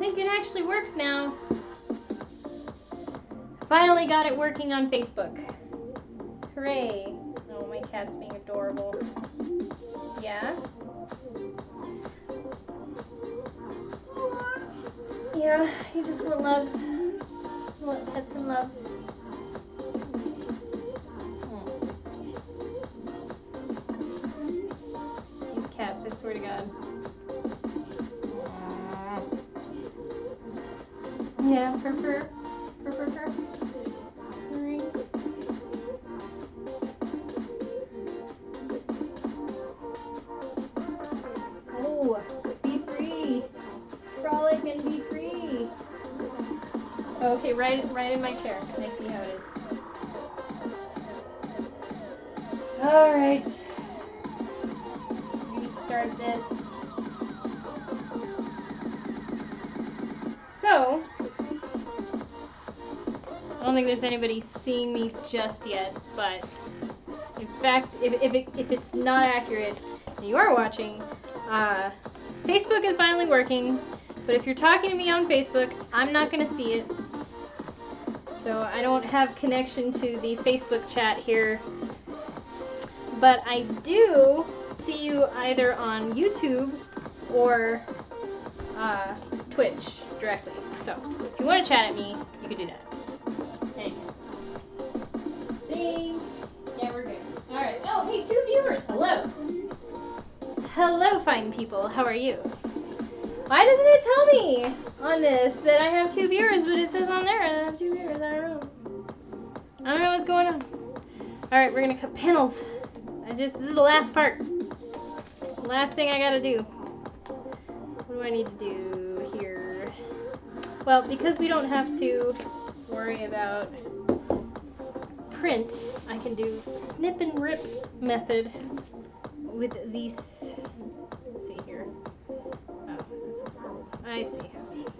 think it actually works now. Finally got it working on Facebook. Hooray. Oh, my cat's being adorable. Yeah? Yeah, he just loves pets and loves. These cats, I swear to God. Yeah, fur. Right. Oh, be free. Frolic and be free. Okay, right in my chair. I see how it is. All right. Restart this. So, I don't think there's anybody seeing me just yet, but in fact, if it's not accurate and you are watching, Facebook is finally working, but if you're talking to me on Facebook, I'm not going to see it. So I don't have connection to the Facebook chat here, but I do see you either on YouTube or Twitch directly. So if you want to chat at me, you can do that. Anyway. See? Yeah, we're good. Alright. Oh, hey, 2 viewers. Hello. Hello, fine people. How are you? Why doesn't it tell me on this that I have 2 viewers, but it says on there I have 2 viewers? I don't know what's going on. Alright, we're gonna cut panels. This is the last part. Last thing I gotta do. What do I need to do here? Well, because we don't have to worry about print, I can do snip and rip method with these. Let's see here. Oh, that's old. I see how it is.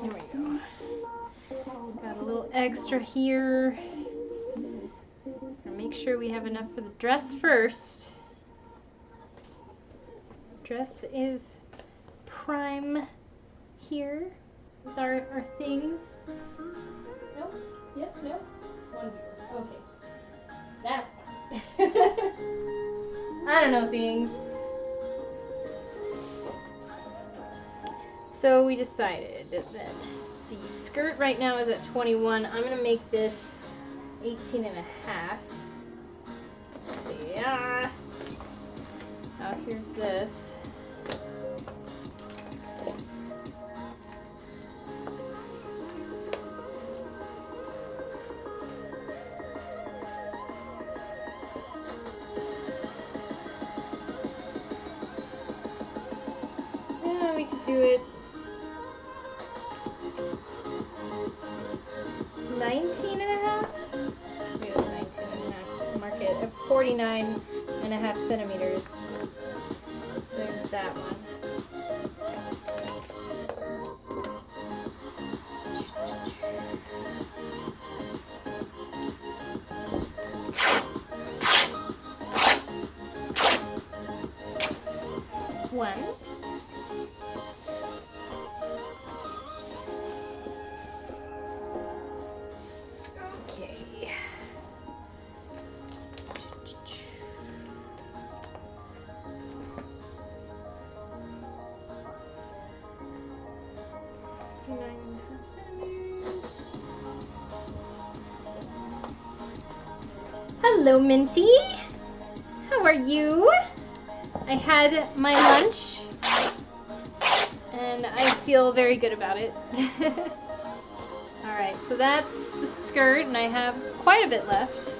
There we go. Got a little extra here. Make sure we have enough for the dress first. Dress is prime here with our things. No? Yes? No? 1 viewer. Okay. That's fine. I don't know things. So we decided that the skirt right now is at 21. I'm going to make this 18 and a half. Yeah. Now here's this. Yeah, we could do it 19 and a half. Maybe 19 and a half. Mark it at 49 and a half centimeters. There's that one. One. Okay. Hello, Minty. How are you? I had my lunch, and I feel very good about it. Alright, so that's the skirt, and I have quite a bit left.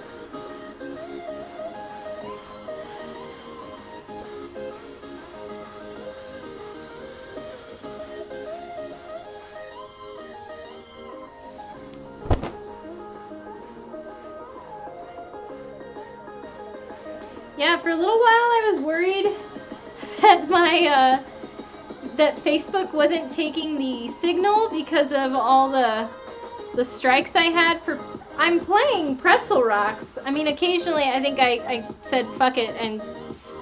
Yeah, for a little while I was worried that my that Facebook wasn't taking the signal because of all the the strikes I had for... I'm playing Pretzel Rocks. I mean, occasionally I think I said fuck it and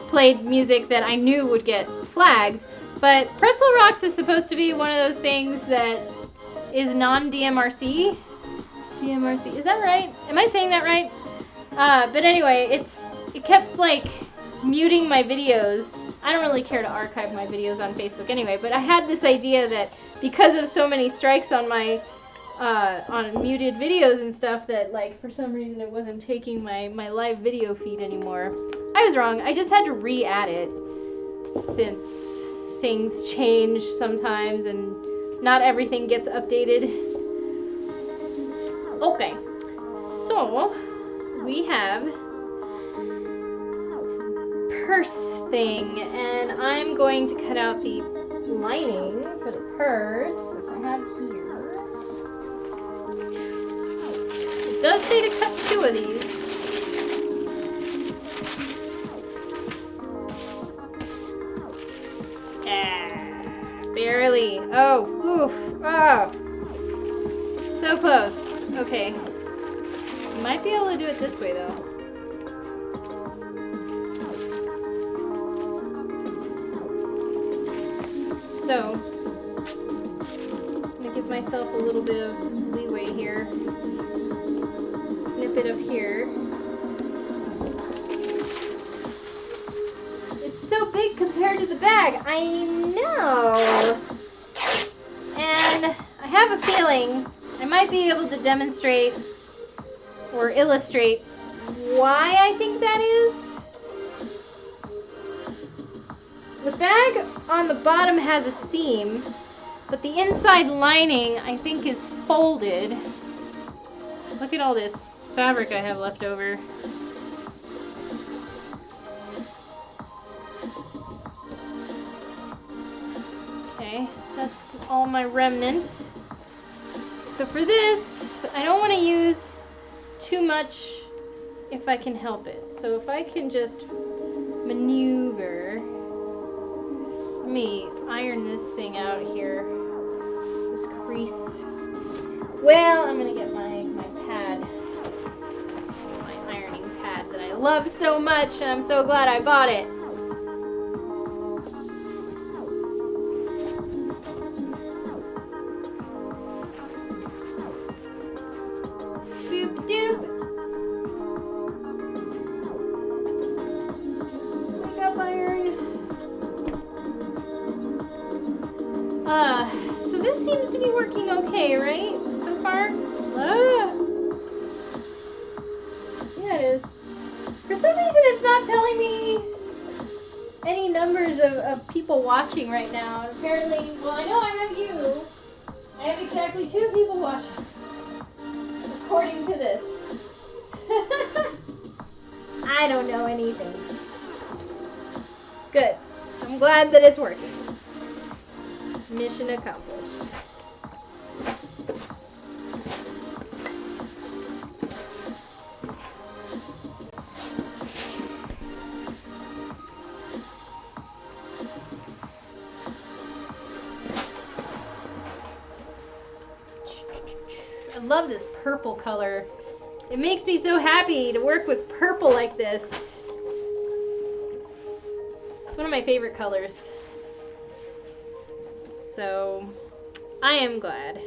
played music that I knew would get flagged. But Pretzel Rocks is supposed to be one of those things that is non-DMRC. DMRC, is that right? Am I saying that right? But anyway, it kept like muting my videos. I don't really care to archive my videos on Facebook anyway, but I had this idea that because of so many strikes on my on muted videos and stuff that like for some reason it wasn't taking my live video feed anymore. I was wrong. I just had to re-add it since things change sometimes and not everything gets updated. Okay, so we have this purse thing, and I'm going to cut out the lining for the purse, which I have here. It does say to cut 2 of these. Barely. Oh, oof. Oh. So close. Okay. Might be able to do it this way, though. So, I'm going to give myself a little bit of leeway here. Snip it up here. So big compared to the bag. I know. And I have a feeling I might be able to demonstrate or illustrate why I think that is. The bag on the bottom has a seam, but the inside lining I think is folded. Look at all this fabric I have left over. Okay, that's all my remnants. So for this, I don't want to use too much if I can help it. So if I can just maneuver, let me iron this thing out here, this crease. Well, I'm going to get my pad, my ironing pad that I love so much, and I'm so glad I bought it. So this seems to be working okay, right? So far? Yeah, it is. For some reason, it's not telling me any numbers of people watching right now. And apparently, well, I know I have you. I have exactly 2 people watching, according to this. I don't know anything. Good. I'm glad that it's working. Mission accomplished. I love this purple color. It makes me so happy to work with purple like this. It's one of my favorite colors. So, I am glad.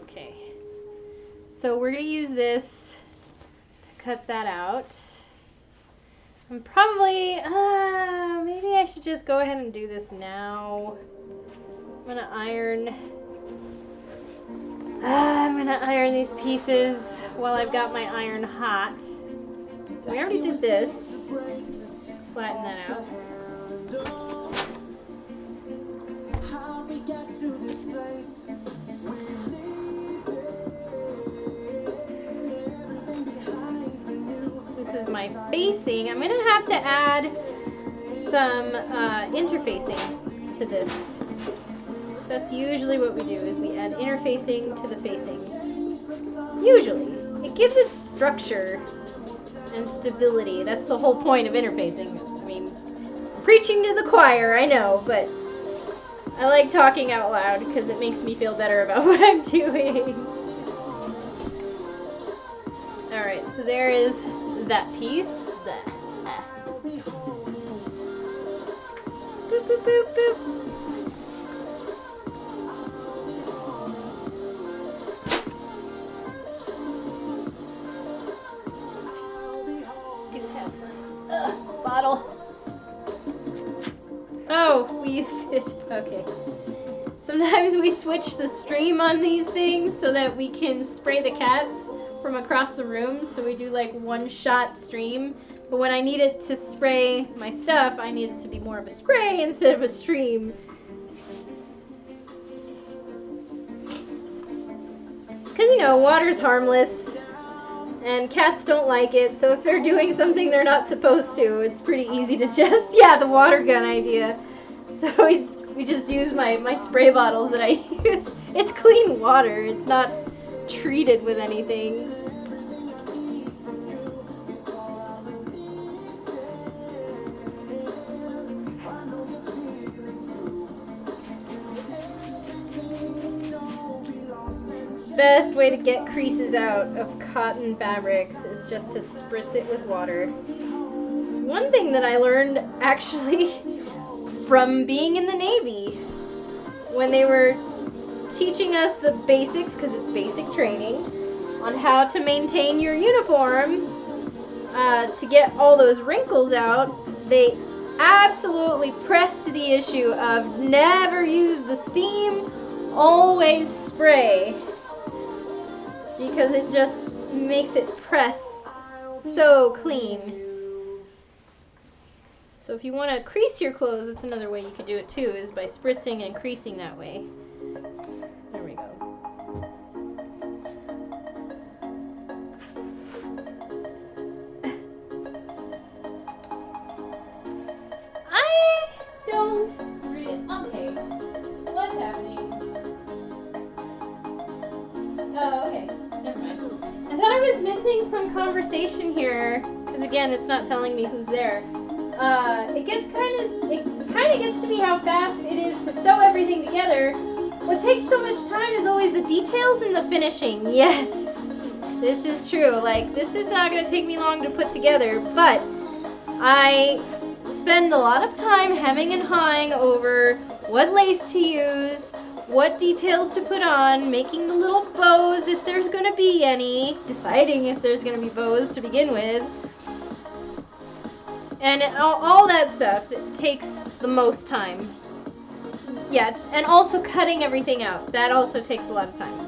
Okay. So we're going to use this to cut that out. I'm probably, maybe I should just go ahead and do this now. I'm going to iron these pieces while I've got my iron hot. So we already did this. Just flatten that out. This is my facing. I'm going to have to add some interfacing to this. So that's usually what we do, is we add interfacing to the facings. Usually. It gives it structure and stability. That's the whole point of interfacing. I mean, preaching to the choir, I know, but I like talking out loud because it makes me feel better about what I'm doing. Alright, so there is that piece. Boop, boop, boop, boop. Do have one. Bottle. Oh, we used it. Okay. Sometimes we switch the stream on these things so that we can spray the cats from across the room. So we do like one shot stream. But when I need it to spray my stuff, I need it to be more of a spray instead of a stream. Because, you know, water's harmless. And cats don't like it. So if they're doing something they're not supposed to, it's pretty easy to just, yeah, the water gun idea. So we just use my spray bottles that I use. It's clean water. It's not treated with anything. Best way to get creases out of cotton fabrics is just to spritz it with water. One thing that I learned actually from being in the Navy, when they were teaching us the basics, because it's basic training, on how to maintain your uniform to get all those wrinkles out, they absolutely pressed the issue of never use the steam, always spray. Because it just makes it press so clean. So if you want to crease your clothes, that's another way you could do it too, is by spritzing and creasing that way. There we go. I don't really... Okay. What's happening? Oh, okay. Never mind. I thought I was missing some conversation here, because again, it's not telling me who's there. It kind of gets to be how fast it is to sew everything together. What takes so much time is always the details and the finishing. Yes, this is true. Like, this is not going to take me long to put together, but I spend a lot of time hemming and hawing over what lace to use, what details to put on, making the little bows if there's going to be any, deciding if there's going to be bows to begin with. And all that stuff, it takes the most time. Yeah, and also cutting everything out. That also takes a lot of time.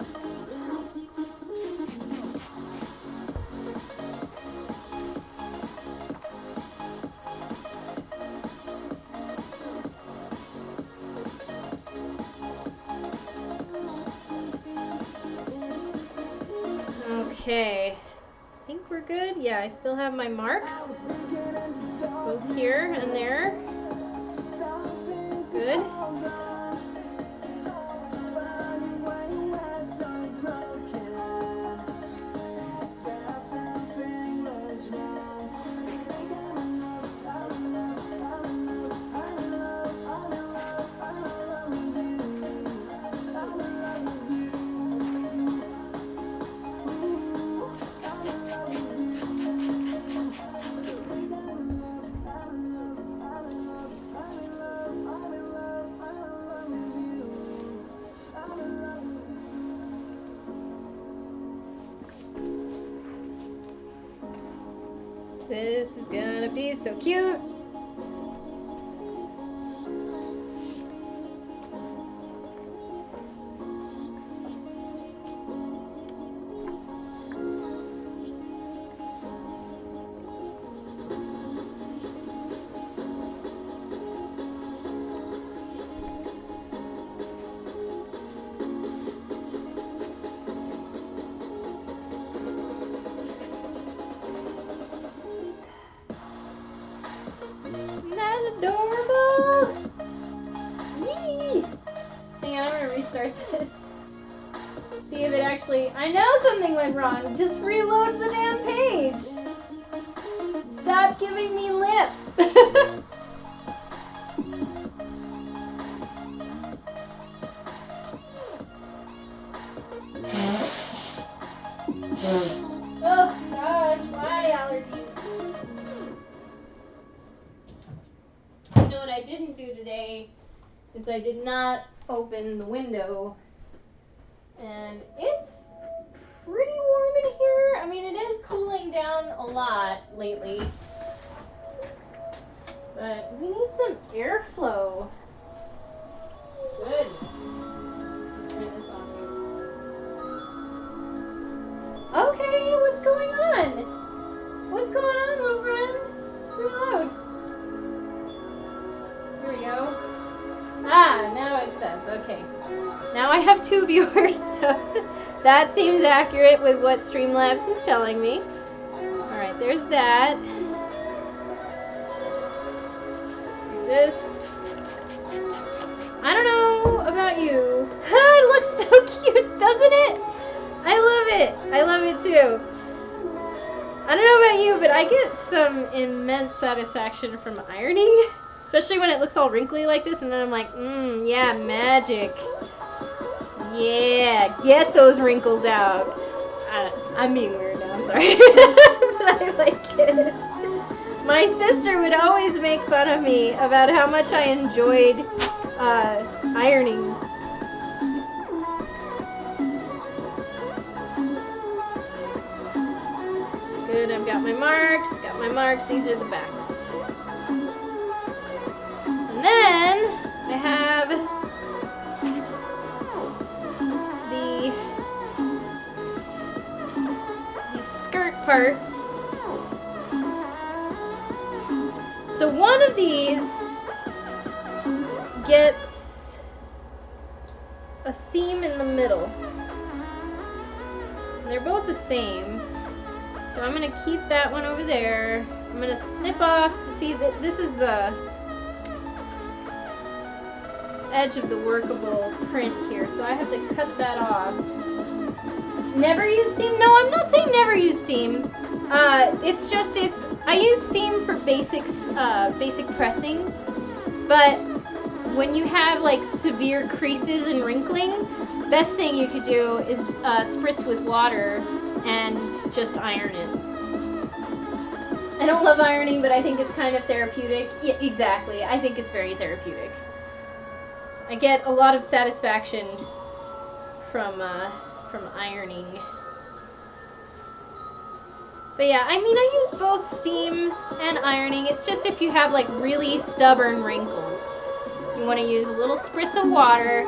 Okay. I think we're good. Yeah, I still have my marks. Both here and there. Good. This is gonna be so cute. Adorable! Yee! Hang on, I'm gonna restart this. See if it actually... I know something went wrong. Just reload the damn page. Stop giving me lip. is I did not open the window, and it's pretty warm in here. I mean, it is cooling down a lot lately, but we need some airflow. Good. Turn this on too. Okay, what's going on? What's going on, little friend? Reload. Here we go. Ah, now it says, okay. Now I have 2 viewers, so that seems accurate with what Streamlabs was telling me. Alright, there's that. Let's do this. I don't know about you. It looks so cute, doesn't it? I love it. I love it too. I don't know about you, but I get some immense satisfaction from ironing. Especially when it looks all wrinkly like this, and then I'm like, yeah, magic. Yeah, get those wrinkles out. I'm being weird now, I'm sorry. But I like it. My sister would always make fun of me about how much I enjoyed ironing. Good, I've got my marks, these are the backs. And then I have these skirt parts. So one of these gets a seam in the middle. And they're both the same. So I'm going to keep that one over there. I'm going to snip off. See, this is the edge of the workable print here. So I have to cut that off. Never use steam? No, I'm not saying never use steam. It's just if I use steam for basic pressing. But when you have like severe creases and wrinkling, best thing you could do is spritz with water and just iron it. I don't love ironing, but I think it's kind of therapeutic. Yeah, exactly. I think it's very therapeutic. I get a lot of satisfaction from ironing. But yeah, I mean, I use both steam and ironing. It's just if you have like really stubborn wrinkles. You want to use a little spritz of water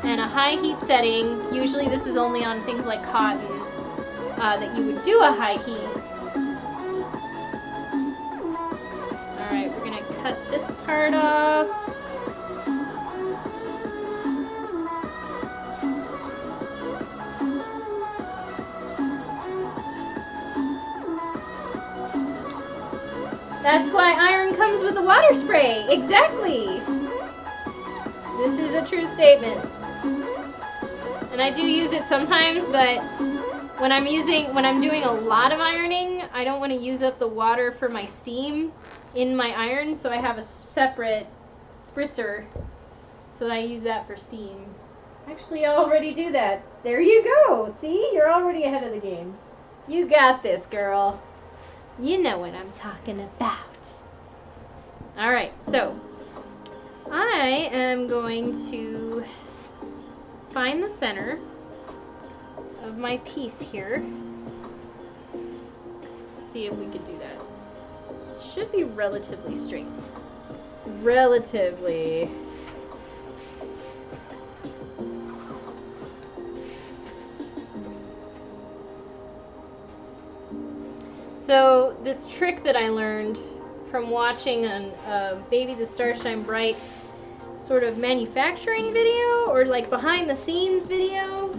and a high heat setting. Usually this is only on things like cotton that you would do a high heat. Alright, we're going to cut this part off. That's why iron comes with a water spray. Exactly. This is a true statement. And I do use it sometimes, but when I'm doing a lot of ironing, I don't want to use up the water for my steam in my iron, so I have a separate spritzer, so I use that for steam. Actually, I already do that. There you go. See? You're already ahead of the game. You got this, girl. You know what I'm talking about. Alright, so I am going to find the center of my piece here. See if we could do that. Should be relatively straight. Relatively. So this trick that I learned from watching a Baby the Stars Shine Bright sort of manufacturing video, or like behind the scenes video,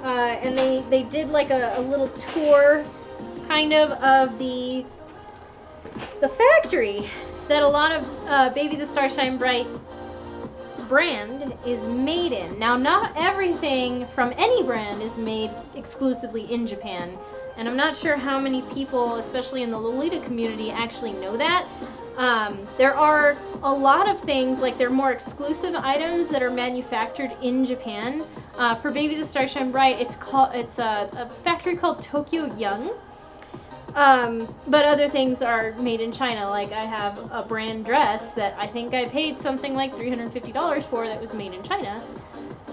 and they did like a little tour kind of the factory that a lot of Baby the Stars Shine Bright brand is made in. Now, not everything from any brand is made exclusively in Japan. And I'm not sure how many people, especially in the Lolita community, actually know that. There are a lot of things, like they're more exclusive items that are manufactured in Japan. For Baby the Stars Shine Bright, it's a factory called Tokyo Young. But other things are made in China. Like I have a brand dress that I think I paid something like $350 for that was made in China.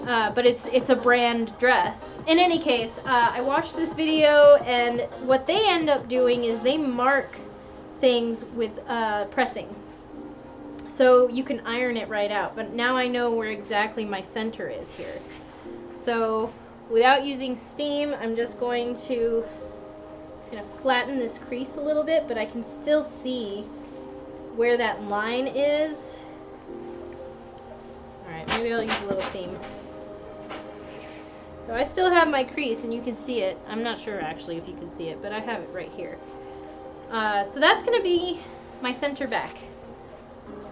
But it's a brand dress. In any case, I watched this video, and what they end up doing is they mark things with pressing. So you can iron it right out. But now I know where exactly my center is here. So without using steam, I'm just going to kind of flatten this crease a little bit, but I can still see where that line is. Alright, maybe I'll use a little steam. So I still have my crease, and you can see it. I'm not sure actually if you can see it, but I have it right here. So that's going to be my center back.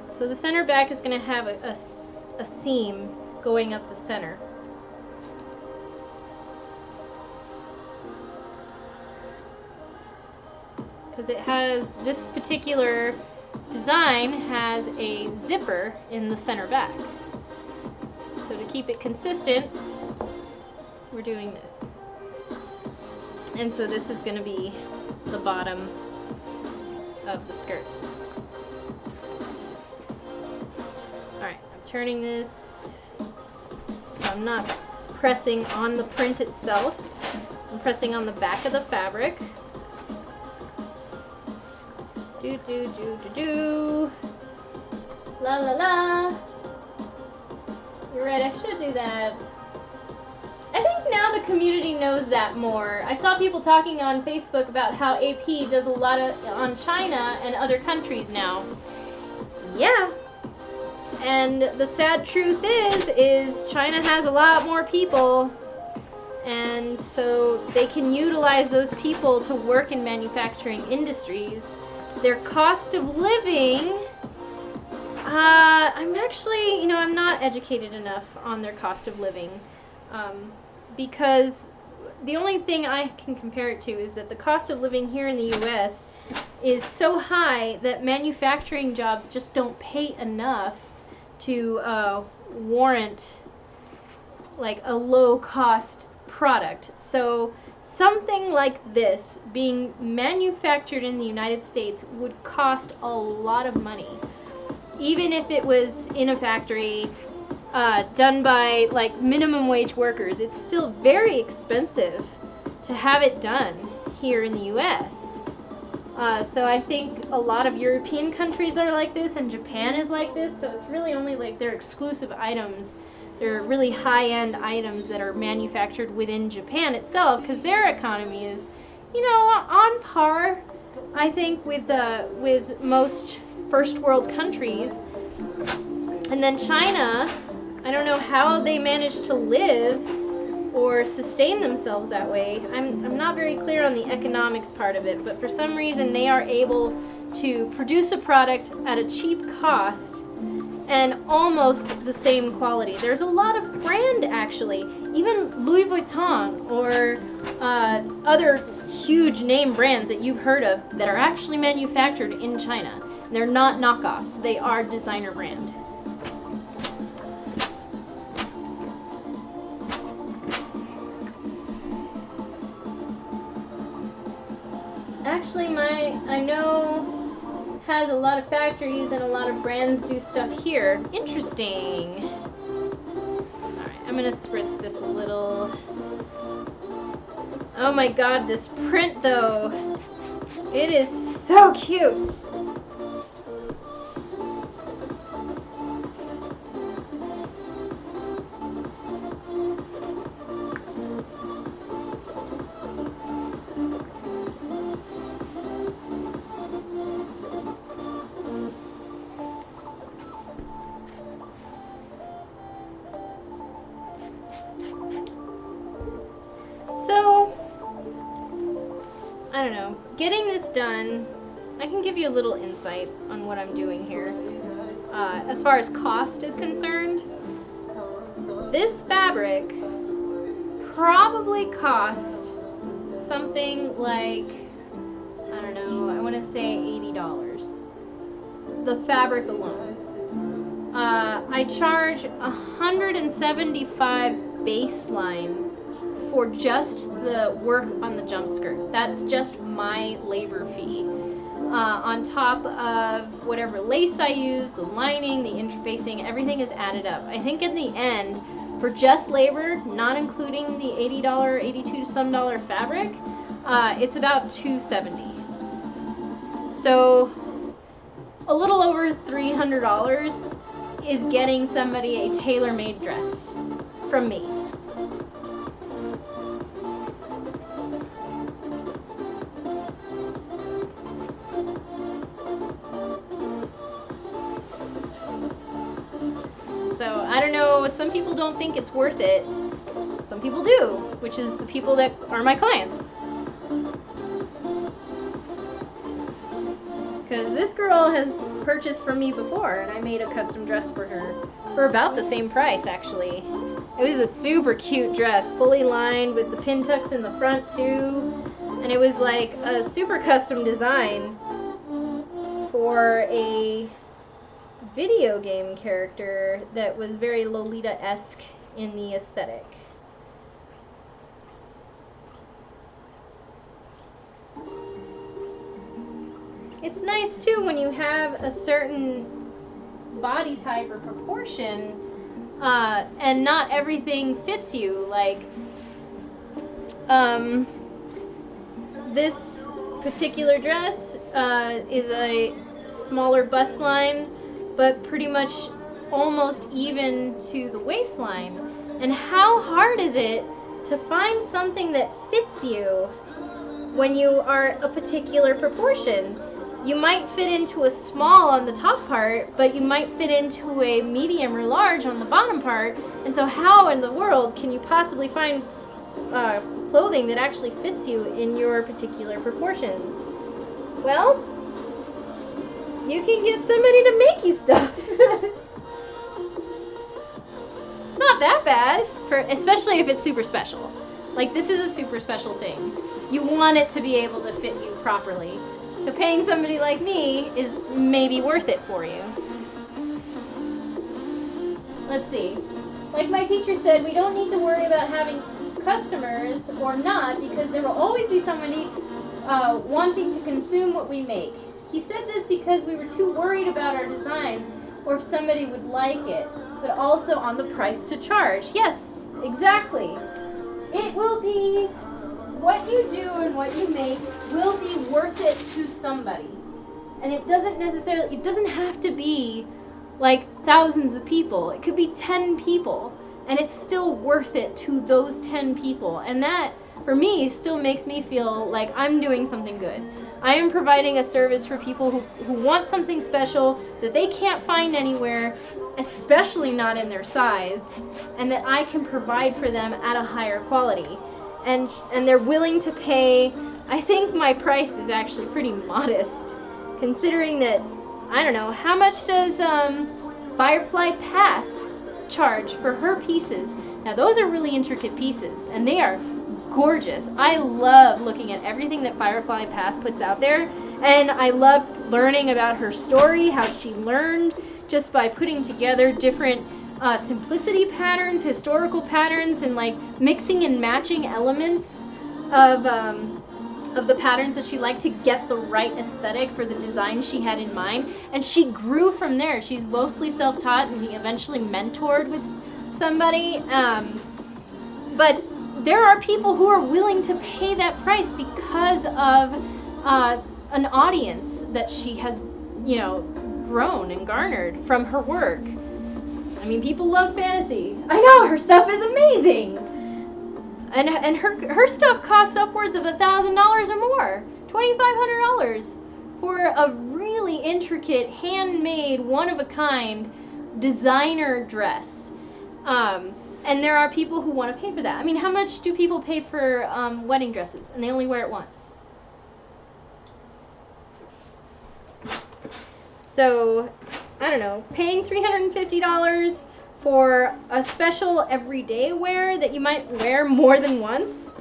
So the center back is going to have a seam going up the center. Because it has, this particular design has a zipper in the center back. So to keep it consistent, we're doing this. And so this is going to be the bottom of the skirt. Alright, I'm turning this so I'm not pressing on the print itself. I'm pressing on the back of the fabric. Do do do do do. La la la. You're right, I should do that. I think now the community knows that more. I saw people talking on Facebook about how AP does a lot on China and other countries now. Yeah. And the sad truth is China has a lot more people, and so they can utilize those people to work in manufacturing industries. Their cost of living, I'm actually, I'm not educated enough on their cost of living, because the only thing I can compare it to is that the cost of living here in the US is so high that manufacturing jobs just don't pay enough to warrant like a low cost product. So something like this being manufactured in the United States would cost a lot of money. Even if it was in a factory done by like minimum wage workers, it's still very expensive to have it done here in the US. So I think a lot of European countries are like this, and Japan is like this, so it's really only like their exclusive items. They're really high-end items that are manufactured within Japan itself, because their economy is, on par, I think, with most first world countries. And then China, I don't know how they manage to live or sustain themselves that way. I'm not very clear on the economics part of it, but for some reason they are able to produce a product at a cheap cost and almost the same quality. There's a lot of brand, actually, even Louis Vuitton or other huge name brands that you've heard of that are actually manufactured in China. And they're not knockoffs, they are designer brand. Actually, I know has a lot of factories and a lot of brands do stuff here. Interesting. Alright, I'm gonna spritz this a little. Oh my god, this print though. It is so cute. So, I don't know, getting this done, I can give you a little insight on what I'm doing here. As far as cost is concerned, this fabric probably cost something like, I don't know, I want to say $80. The fabric alone. I charge $175 baseline for just the work on the jump skirt. That's just my labor fee. On top of whatever lace I use, the lining, the interfacing, everything is added up. I think in the end, for just labor, not including the $80, $82 some dollar fabric, it's about $270. So a little over $300 is getting somebody a tailor-made dress from me. So I don't know, some people don't think it's worth it. Some people do, which is the people that are my clients. Because this girl has purchased from me before, and I made a custom dress for her for about the same price, actually. It was a super cute dress, fully lined with the pin tucks in the front too, and it was like a super custom design for a video game character that was very Lolita-esque in the aesthetic. It's nice too when you have a certain body type or proportion and not everything fits you. Like this particular dress is a smaller bust line, but pretty much almost even to the waistline. And how hard is it to find something that fits you when you are a particular proportion? You might fit into a small on the top part, but you might fit into a medium or large on the bottom part. And so how in the world can you possibly find clothing that actually fits you in your particular proportions? Well, you can get somebody to make you stuff. It's not that bad, especially if it's super special. Like, this is a super special thing. You want it to be able to fit you properly. So paying somebody like me is maybe worth it for you. Let's see. Like my teacher said, we don't need to worry about having customers or not, because there will always be somebody wanting to consume what we make. He said this because we were too worried about our designs or if somebody would like it, but also on the price to charge. Yes, exactly. It will be, what you do and what you make will be worth it to somebody. And it doesn't have to be like thousands of people. It could be 10 people, and it's still worth it to those 10 people. And that, for me, still makes me feel like I'm doing something good. I am providing a service for people who want something special that they can't find anywhere, especially not in their size, and that I can provide for them at a higher quality. And they're willing to pay. I think my price is actually pretty modest, considering that, I don't know, how much does Firefly Path charge for her pieces? Now those are really intricate pieces, and they are gorgeous. I love looking at everything that Firefly Path puts out there, and I love learning about her story, how she learned just by putting together different simplicity patterns, historical patterns, and like mixing and matching elements of the patterns that she liked to get the right aesthetic for the design she had in mind. And she grew from there. She's mostly self-taught and eventually mentored with somebody. But there are people who are willing to pay that price because of an audience that she has, you know, grown and garnered from her work. I mean, people love fantasy. I know, her stuff is amazing. And her stuff costs upwards of $1,000 or more, $2,500 for a really intricate, handmade, one-of-a-kind designer dress. And there are people who want to pay for that. I mean, how much do people pay for wedding dresses, and they only wear it once? So, I don't know, paying $350 for a special everyday wear that you might wear more than once,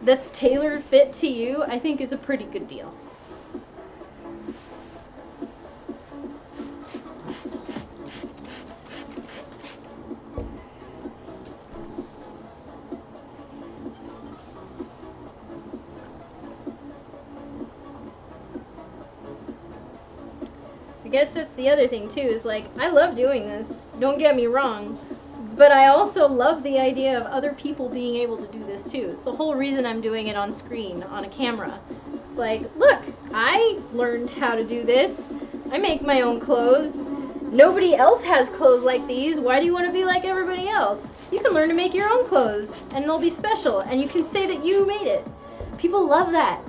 that's tailor fit to you, I think is a pretty good deal. guess that's the other thing too, is like, I love doing this, don't get me wrong, but I also love the idea of other people being able to do this too. It's the whole reason I'm doing it on screen, on a camera. Like, look, I learned how to do this. I make my own clothes. Nobody else has clothes like these. Why do you want to be like everybody else? You can learn to make your own clothes, and they'll be special, and you can say that you made it. People love that.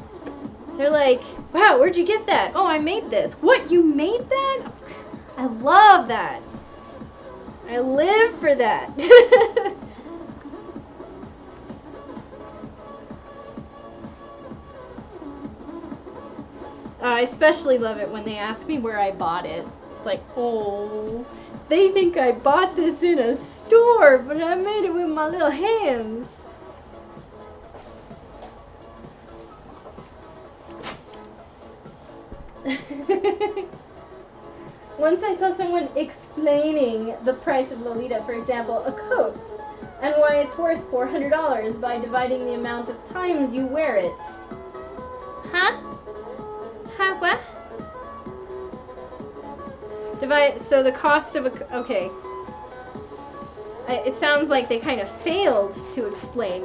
They're like, wow, where'd you get that? Oh, I made this. What, you made that? I love that. I live for that. I especially love it when they ask me where I bought it. It's like, oh, they think I bought this in a store, but I made it with my little hands. Once I saw someone explaining the price of Lolita, for example, a coat, and why it's worth $400 by dividing the amount of times you wear it. Huh? Huh, what? So the cost of a, okay. It sounds like they kind of failed to explain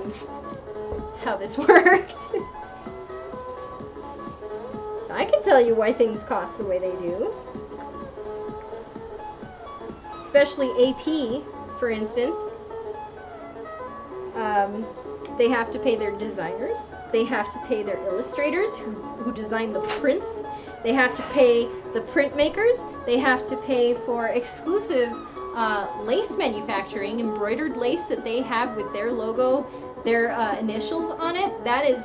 how this worked. I can tell you why things cost the way they do. Especially AP, for instance. They have to pay their designers. They have to pay their illustrators who design the prints. They have to pay the printmakers. They have to pay for exclusive lace manufacturing, embroidered lace that they have with their logo, their initials on it. That is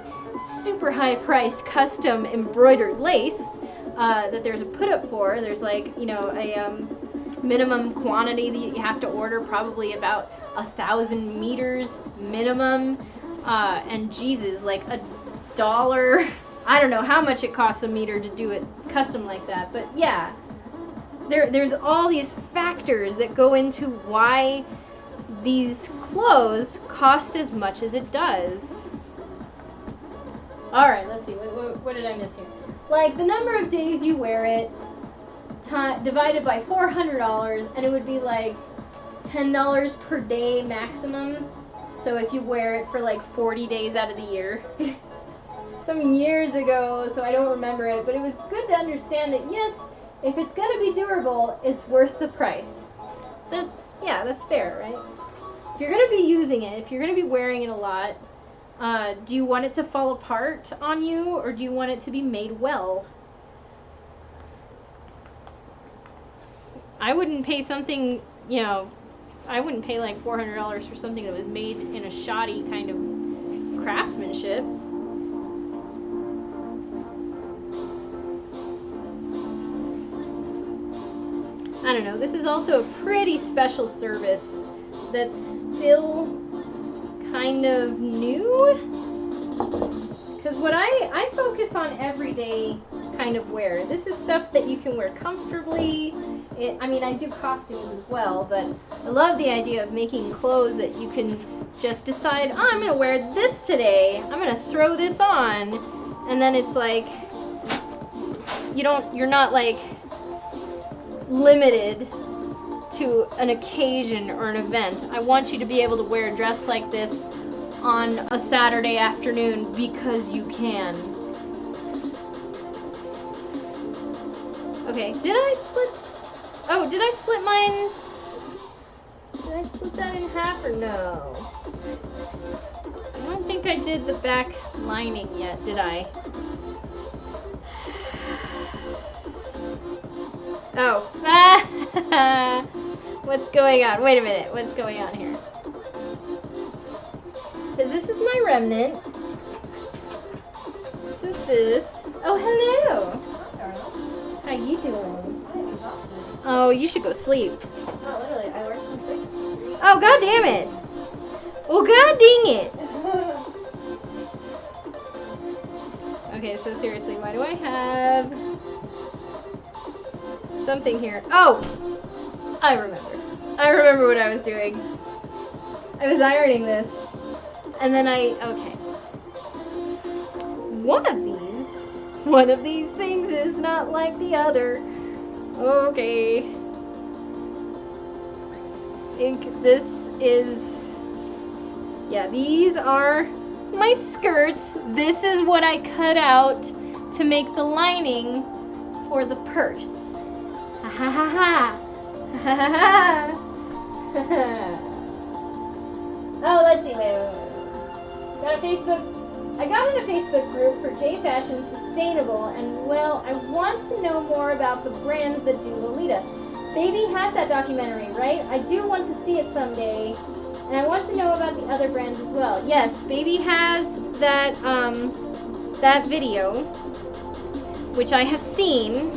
super high priced custom embroidered lace that there's a put up for. There's like, you know, a minimum quantity that you have to order, probably about 1,000 meters minimum, and Jesus, like $1. I don't know how much it costs a meter to do it custom like that, but yeah, there's all these factors that go into why these clothes cost as much as it does. Alright, let's see, what did I miss here? Like, the number of days you wear it, divided by $400, and it would be like $10 per day maximum. So if you wear it for like 40 days out of the year. Some years ago, so I don't remember it, but it was good to understand that yes, if it's gonna be durable, it's worth the price. That's fair, right? If you're gonna be using it, if you're gonna be wearing it a lot, do you want it to fall apart on you, or do you want it to be made well? I wouldn't pay something, you know, I wouldn't pay like $400 for something that was made in a shoddy kind of craftsmanship. I don't know, this is also a pretty special service that's still kind of new. Because what I focus on everyday kind of wear. This is stuff that you can wear comfortably. I mean, I do costumes as well, but I love the idea of making clothes that you can just decide, oh, I'm going to wear this today. I'm going to throw this on. And then it's like, you're not like limited to an occasion or an event. I want you to be able to wear a dress like this on a Saturday afternoon because you can. Okay, did I split? Oh, did I split mine? Did I split that in half or no? I don't think I did the back lining yet, did I? Oh. What's going on? Wait a minute. What's going on here? Because this is my remnant. This is this. Oh, hello. How you doing? Oh, you should go sleep. Oh, literally, I worked from 6 to 3. Oh, god damn it. Well, god dang it. Okay, so seriously, why do I have something here? Oh, I remember. I remember what I was doing. I was ironing this, and then okay. One of these things is not like the other. Okay. I think this is, yeah, these are my skirts. This is what I cut out to make the lining for the purse. Ha ha ha ha. Ha ha ha. Oh, let's see. Wait. Got a Facebook. I got in a Facebook group for J Fashion Sustainable, and well, I want to know more about the brands that do Lolita. Baby has that documentary, right? I do want to see it someday, and I want to know about the other brands as well. Yes, Baby has that that video, which I have seen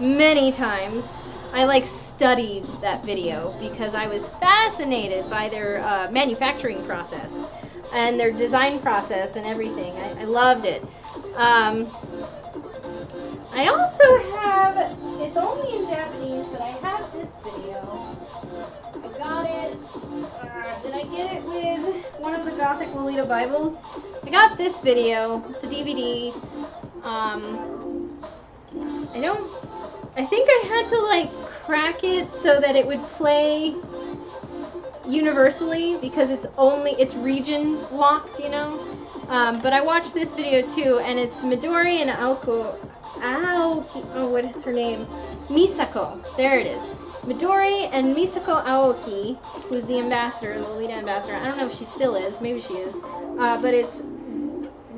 many times. I studied that video because I was fascinated by their manufacturing process and their design process and everything. I loved it. I also have, it's only in Japanese, but I have this video. I got it, did I get it with one of the Gothic Lolita Bibles? I got this video, it's a DVD. I think I had to crack it so that it would play universally because it's region locked, you know. But I watched this video too, and it's Midori and Aoki. Oh, what is her name? Misako. There it is. Midori and Misako Aoki, who's the ambassador, the Lolita ambassador. I don't know if she still is. Maybe she is. But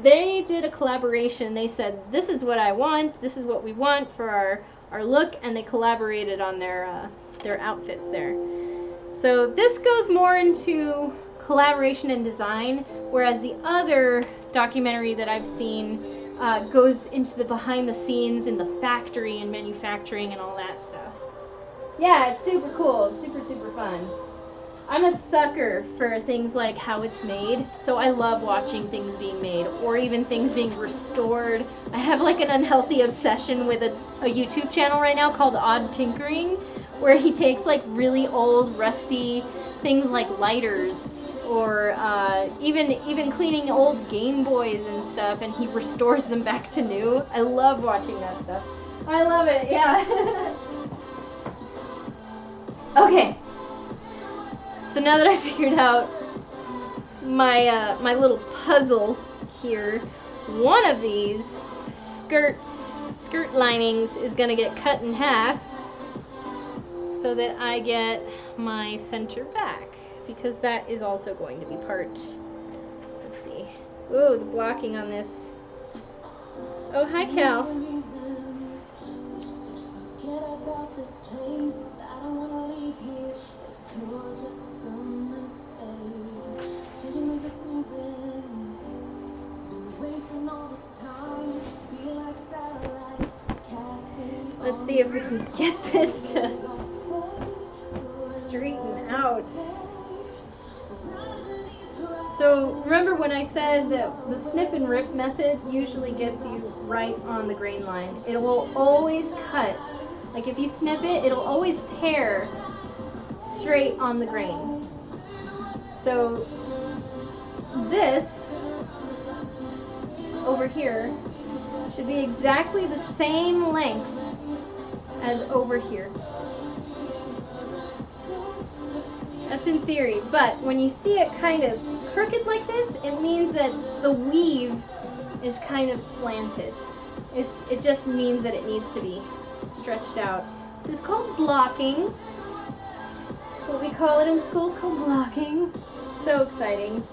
they did a collaboration. They said, this is what I want. This is what we want for our look, and they collaborated on their outfits there. So this goes more into collaboration and design, whereas the other documentary that I've seen goes into the behind the scenes in the factory and manufacturing and all that stuff. Yeah, it's super cool. It's super, super fun. I'm a sucker for things like how it's made, so I love watching things being made, or even things being restored. I have an unhealthy obsession with a YouTube channel right now called Odd Tinkering, where he takes really old, rusty things like lighters, or even cleaning old Game Boys and stuff, and he restores them back to new. I love watching that stuff. I love it, yeah. Okay. So now that I figured out my my little puzzle here, one of these skirt linings is gonna get cut in half so that I get my center back, because that is also going to be part. Let's see. Ooh, the blocking on this. Oh, hi, Cal. Let's see if we can get this to straighten out. So remember when I said that the snip and rip method usually gets you right on the grain line. It will always cut. If you snip it, it'll always tear straight on the grain. So this over here should be exactly the same length as over here. That's in theory, but when you see it kind of crooked like this, it means that the weave is kind of slanted. It just means that it needs to be stretched out. This is called blocking. That's what we call it in school. It's called blocking. So exciting.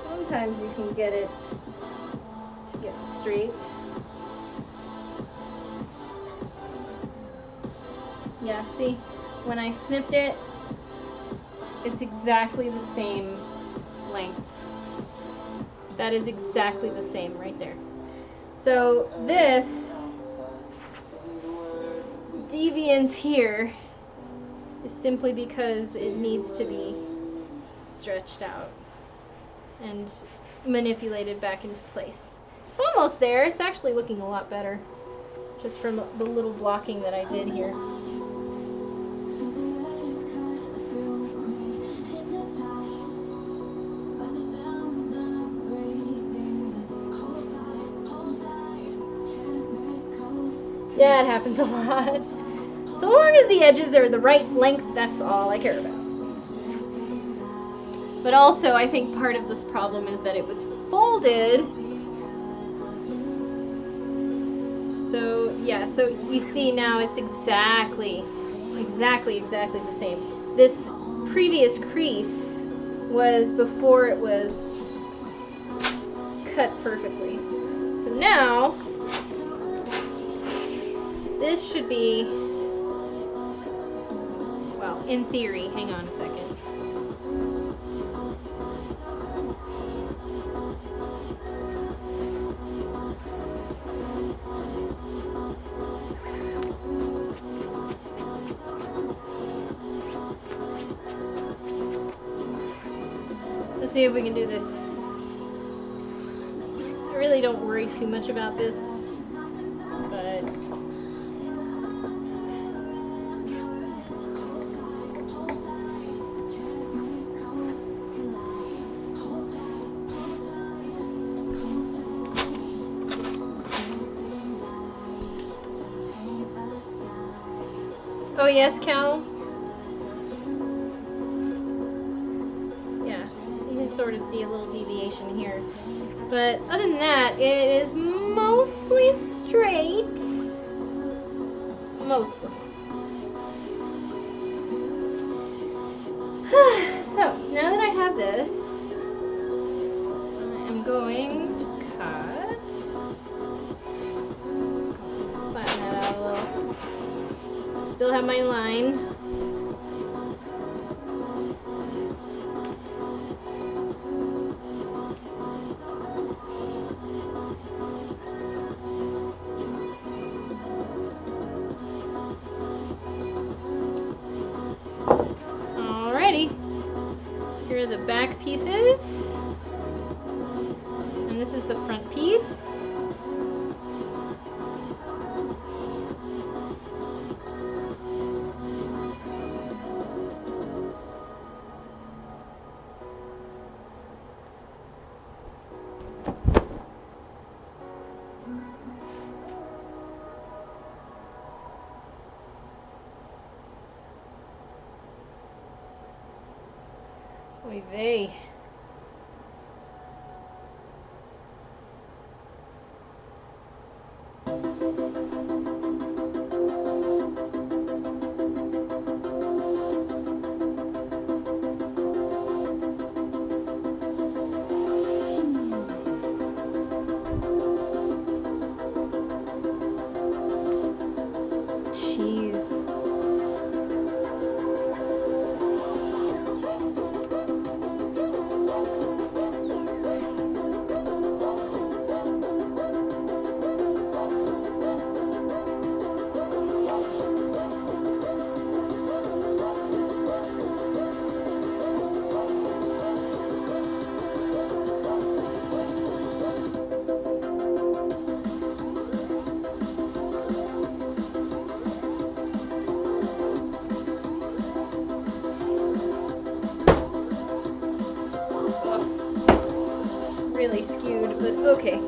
Sometimes you can get it to get straight. Yeah, see, when I snipped it, it's exactly the same length. That is exactly the same right there. So this deviance here is simply because it needs to be stretched out and manipulated back into place. It's almost there. It's actually looking a lot better just from the little blocking that I did here. Yeah, it happens a lot. So long as the edges are the right length, that's all I care about. But also, I think part of this problem is that it was folded. So, yeah, so you see now it's exactly the same. This previous crease was before it was cut perfectly. So now, this should be, well, in theory, hang on a second. Let's see if we can do this. I really don't worry too much about this, but oh yes, Cal? Yeah, you can sort of see a little deviation here. But other than that, it is mostly straight. Mostly. So, now that I have this, I am going to cut. Flatten that out a little. Still have my line. Alrighty. Here are the back pieces. And this is the front piece. Oy vey. Jeez. Really skewed, but okay. As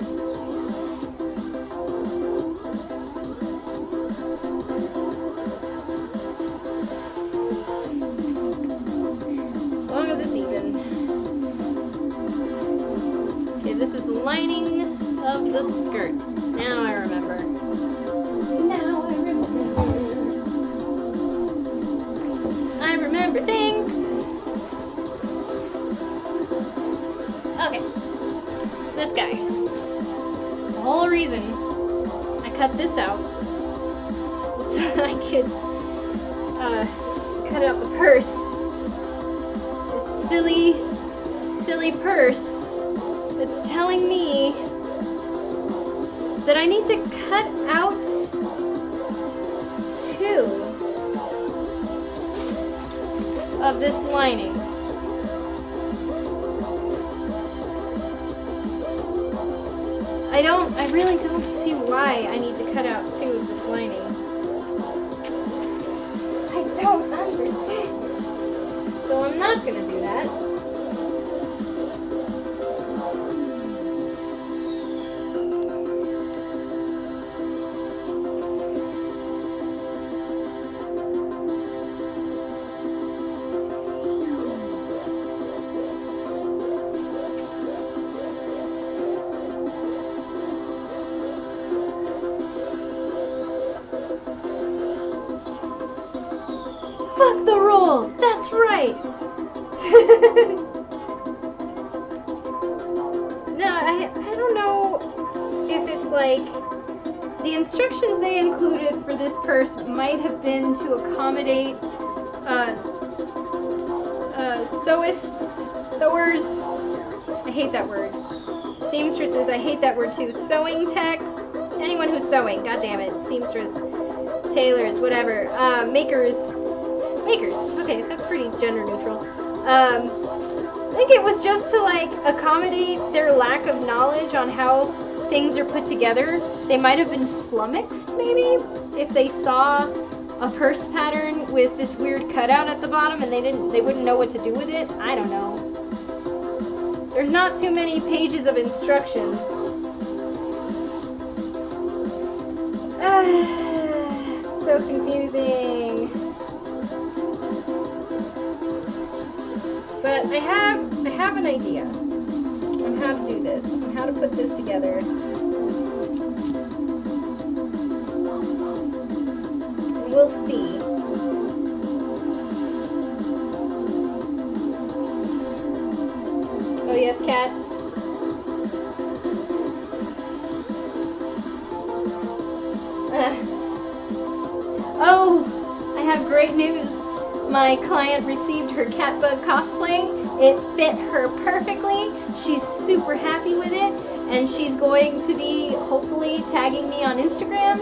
long as it's even. Okay, this is the lining of the skirt. Now I remember. Now I remember. I remember things. Okay. This guy. The whole reason I cut this out was so that I could cut out the purse. This silly purse that's telling me that I need to cut out 2 of this lining. I really don't see why I need to cut out 2 of this lining. I don't understand. So I'm not gonna do that. That's right. No, I don't know if it's like the instructions they included for this purse might have been to accommodate sewers. I hate that word. Seamstresses, I hate that word too. Sewing techs, anyone who's sewing, god damn it. Seamstress, tailors, whatever. Makers. Okay, that's pretty gender neutral. I think it was just to like accommodate their lack of knowledge on how things are put together. They might have been flummoxed maybe if they saw a purse pattern with this weird cutout at the bottom and they wouldn't know what to do with it. I don't know. There's not too many pages of instructions. So confusing. But I have an idea on how to do this, on how to put this together. And we'll see. Oh yes, Kat. Oh, I have great news. My client received her Catbug cosplay. It fit her perfectly. She's super happy with it, and she's going to be hopefully tagging me on Instagram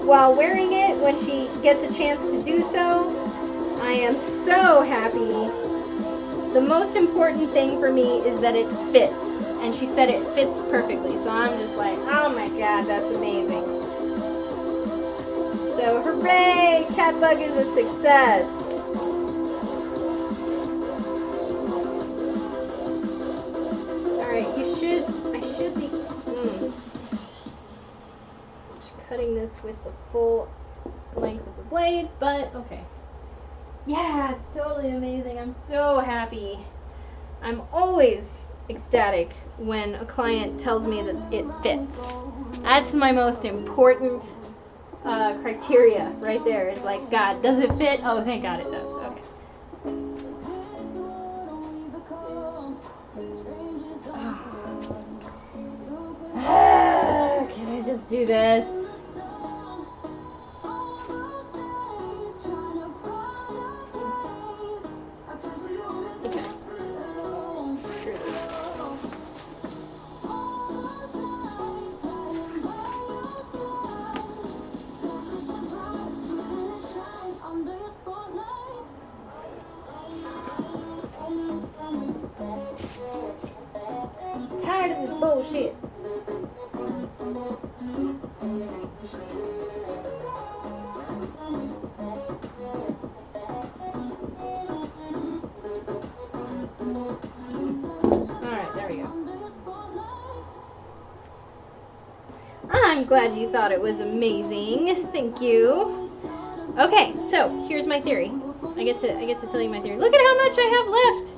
while wearing it when she gets a chance to do so. I am so happy. The most important thing for me is that it fits, and she said it fits perfectly, so I'm just like, oh my god, that's amazing. So hooray! Catbug is a success. Alright, I should be cutting this with the full length of the blade, but okay. Yeah, it's totally amazing. I'm so happy. I'm always ecstatic when a client tells me that it fits. That's my most important criteria right there. It's like, God, does it fit? Oh, thank God it does. Okay. Can I just do this? Tired of this bullshit. Alright, there we go. I'm glad you thought it was amazing. Thank you. Okay, so here's my theory. I get to tell you my theory. Look at how much I have left.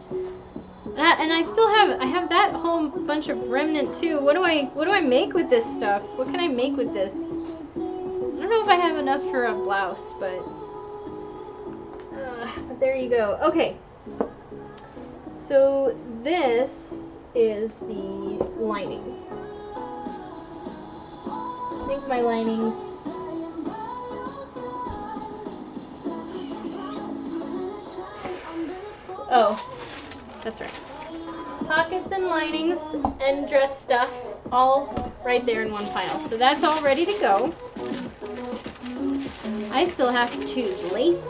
And I still have that whole bunch of remnant too. What do I make with this stuff? What can I make with this? I don't know if I have enough for a blouse, but there you go. Okay. So this is the lining. I think my linings. Oh, that's right. Pockets and linings and dress stuff all right there in one pile. So that's all ready to go. I still have to choose lace.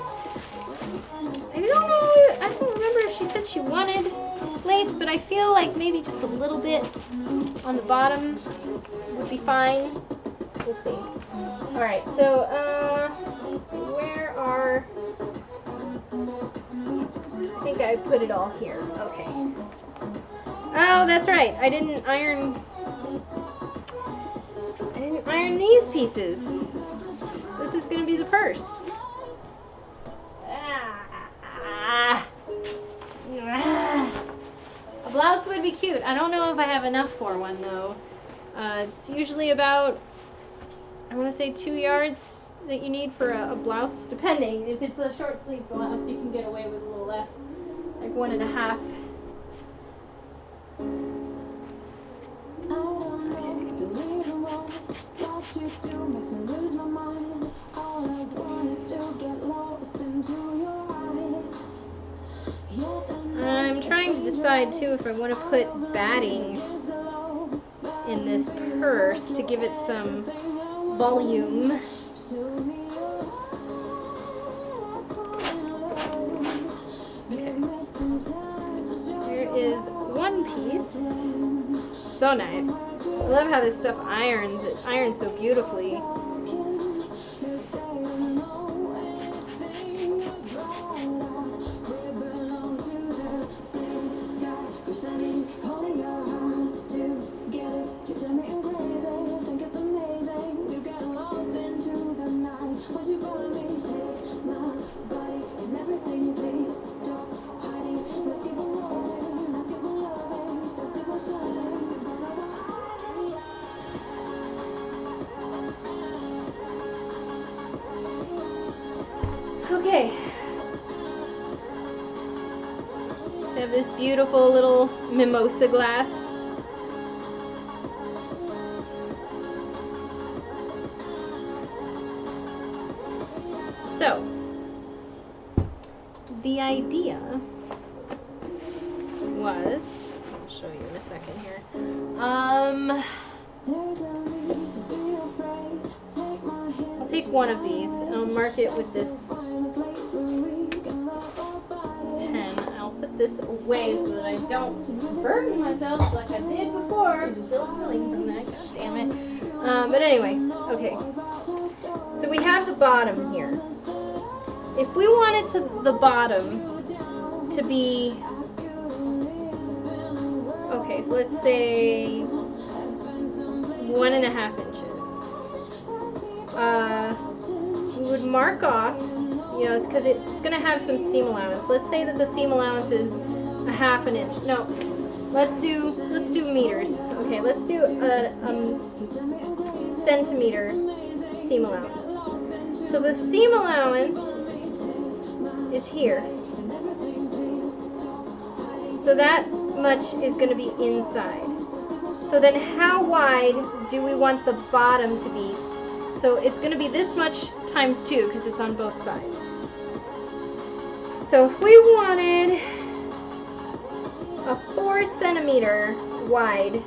I don't remember if she said she wanted lace, but I feel like maybe just a little bit on the bottom would be fine. We'll see. Alright, so let's see, where are... I think I put it all here. Okay. Oh, that's right. I didn't iron these pieces. This is going to be the purse. A blouse would be cute. I don't know if I have enough for one, though. It's usually about, I want to say 2 yards that you need for a blouse, depending. If it's a short sleeve blouse, you can get away with a little less, like 1.5. I'm trying to decide too if I want to put batting in this purse to give it some volume. Okay. Here is one piece. So nice. I love how this stuff irons. It irons so beautifully. Okay. I have this beautiful little mimosa glass. So, the idea was, I'll show you in a second here. I'll take one of these and I'll mark it with this pen. I'll put this away so that I don't burden myself like I did before. I'm still healing from that, god damn it. But anyway, okay. So we have the bottom here. If we wanted the bottom to be, okay, so let's say 1.5 inches. We would mark off, you know, it's because it's going to have some seam allowance. Let's say that the seam allowance is 1/2 inch. No, let's do meters. Okay, let's do a centimeter seam allowance. So the seam allowance is here. So that much is going to be inside. So then how wide do we want the bottom to be? So it's going to be this much times 2 because it's on both sides. So if we wanted a 4 centimeter wide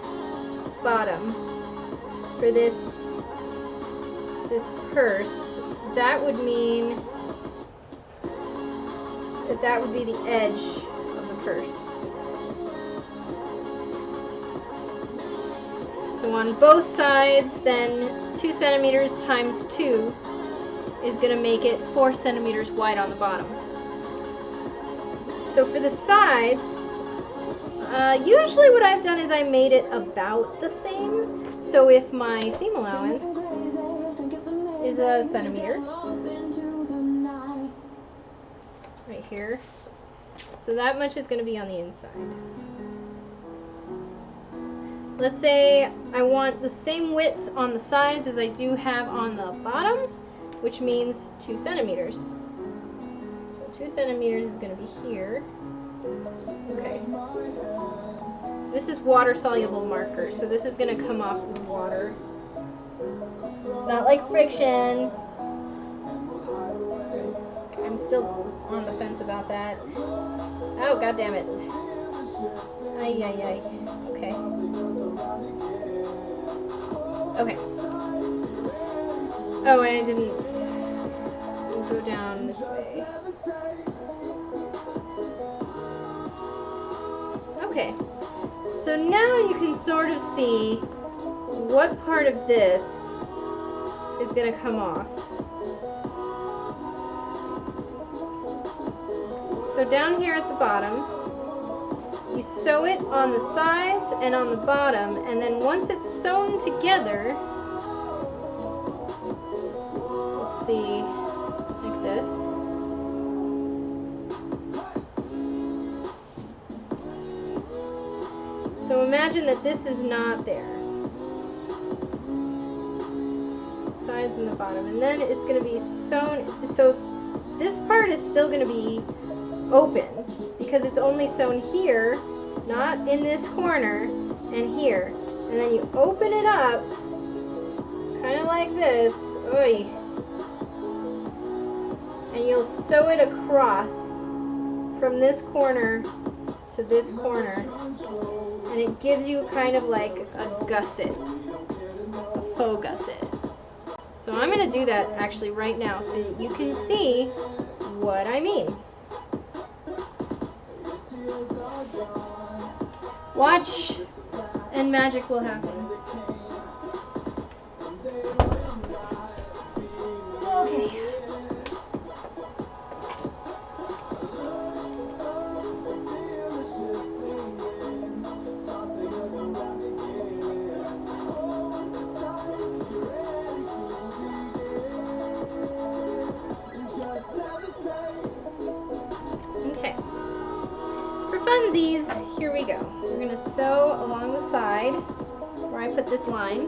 bottom for this purse, that would mean that would be the edge of the purse. So on both sides, then 2 centimeters times 2 is going to make it 4 centimeters wide on the bottom. So for the sides, usually what I've done is I made it about the same. So if my seam allowance is a centimeter, right here, so that much is going to be on the inside. Let's say I want the same width on the sides as I do have on the bottom, which means 2 centimeters. So 2 centimeters is going to be here. Okay. This is water-soluble marker, so this is going to come off with water. It's not like friction. I'm still on the fence about that. Oh, god damn it. Ay, ay, ay. Okay. Okay. Oh, and I didn't go down this way. Okay. So now you can sort of see what part of this is going to come off. So down here at the bottom, you sew it on the sides and on the bottom, and then once it's sewn together, let's see, like this. So imagine that this is not there. Sides sides and the bottom, and then it's going to be sewn. So this part is still going to be open because it's only sewn here, not in this corner, and here. And then you open it up, kind of like this, oy, and you'll sew it across from this corner to this corner, and it gives you kind of like a gusset, a faux gusset. So I'm going to do that actually right now so you can see what I mean. Watch and magic will happen. Okay. Okay. For funsies, here we go. We're going to sew along the side where I put this line.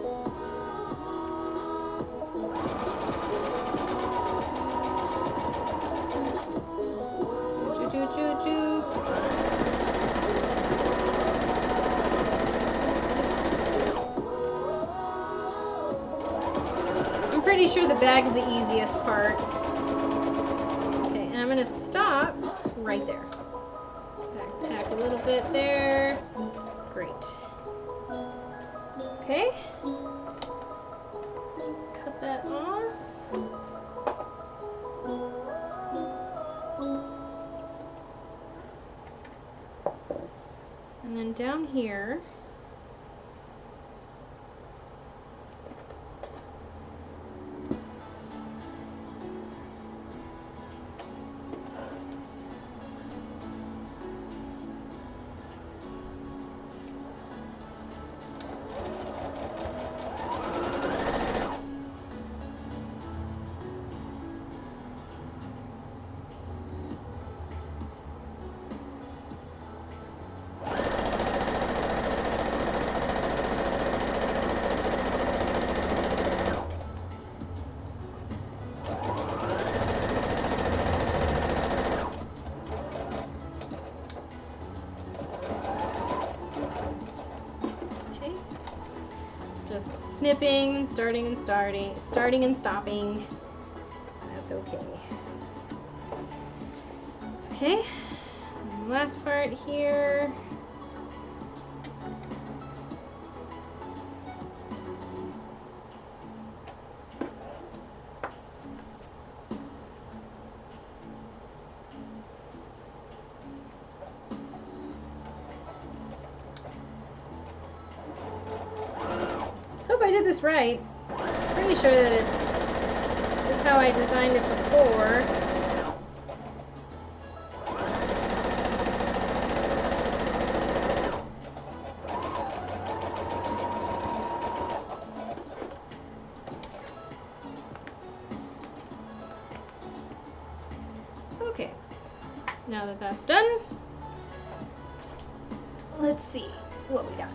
I'm pretty sure the bag is the easiest part. Okay, and I'm going to stop right there. Back tack a little bit there. Great. Okay. Cut that off. And then down here, just snipping, starting and stopping. That's okay. Okay, and the last part here. Hope I did this right. Pretty sure that this is how I designed it before. Okay, now that that's done, let's see what we got.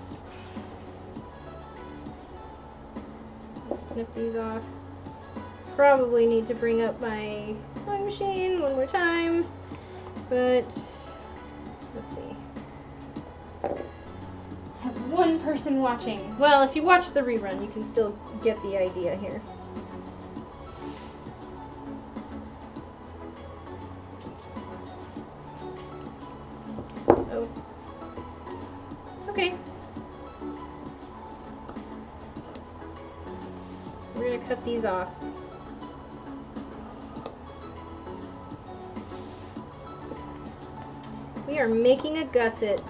Snip these off. Probably need to bring up my sewing machine one more time, but let's see. I have one person watching. Well, if you watch the rerun, you can still get the idea here. Oh. Okay. We're going to cut these off. We are making a gusset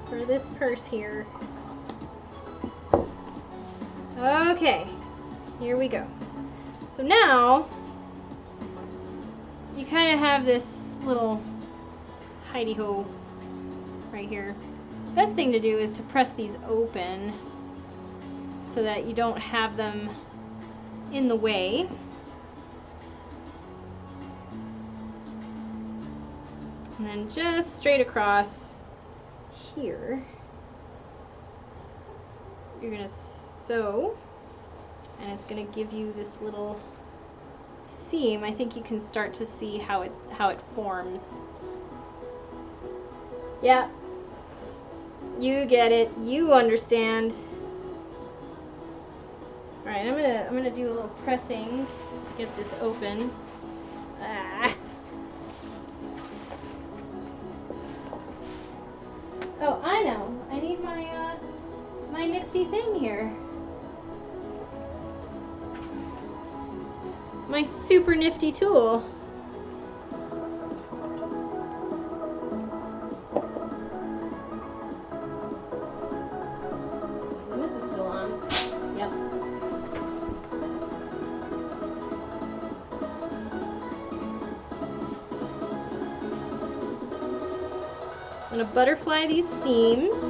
for this purse here. Okay, here we go. So now, you kind of have this little hidey-ho right here. Best thing to do is to press these open so that you don't have them in the way. And then just straight across here, you're gonna sew and it's going to give you this little seam. I think you can start to see how it forms. Yeah, you get it. You understand. All right, I'm gonna do a little pressing to get this open. Ah. Oh, I know. I need my my nifty thing here. My super nifty tool. This is still on. Yep. I'm gonna butterfly these seams.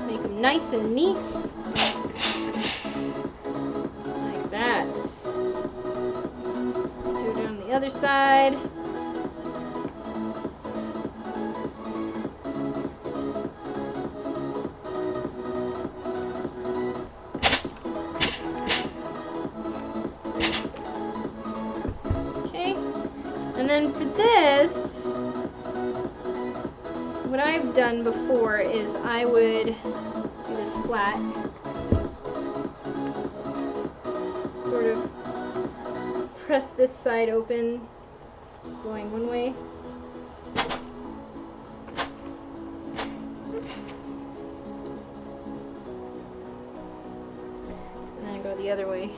Make them nice and neat. Like that. Do it on the other side. Okay. And then for this, what I've done before is I would do this flat, sort of press this side open, going one way. And then go the other way.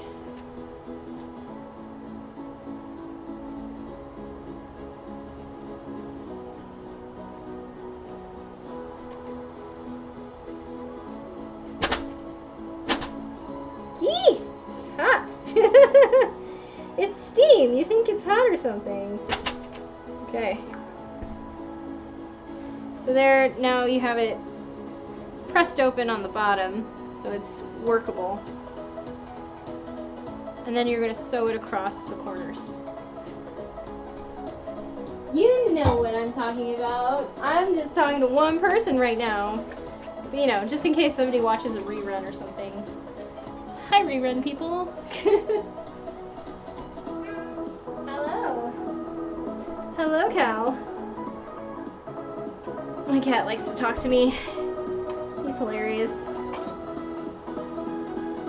Yee! It's hot! It's steam! You think it's hot or something. Okay. So there, now you have it pressed open on the bottom, so it's workable. And then you're going to sew it across the corners. You know what I'm talking about. I'm just talking to one person right now. But, you know, just in case somebody watches a rerun or something. Hi, rerun people. Hello. Hello, Cal. My cat likes to talk to me. He's hilarious.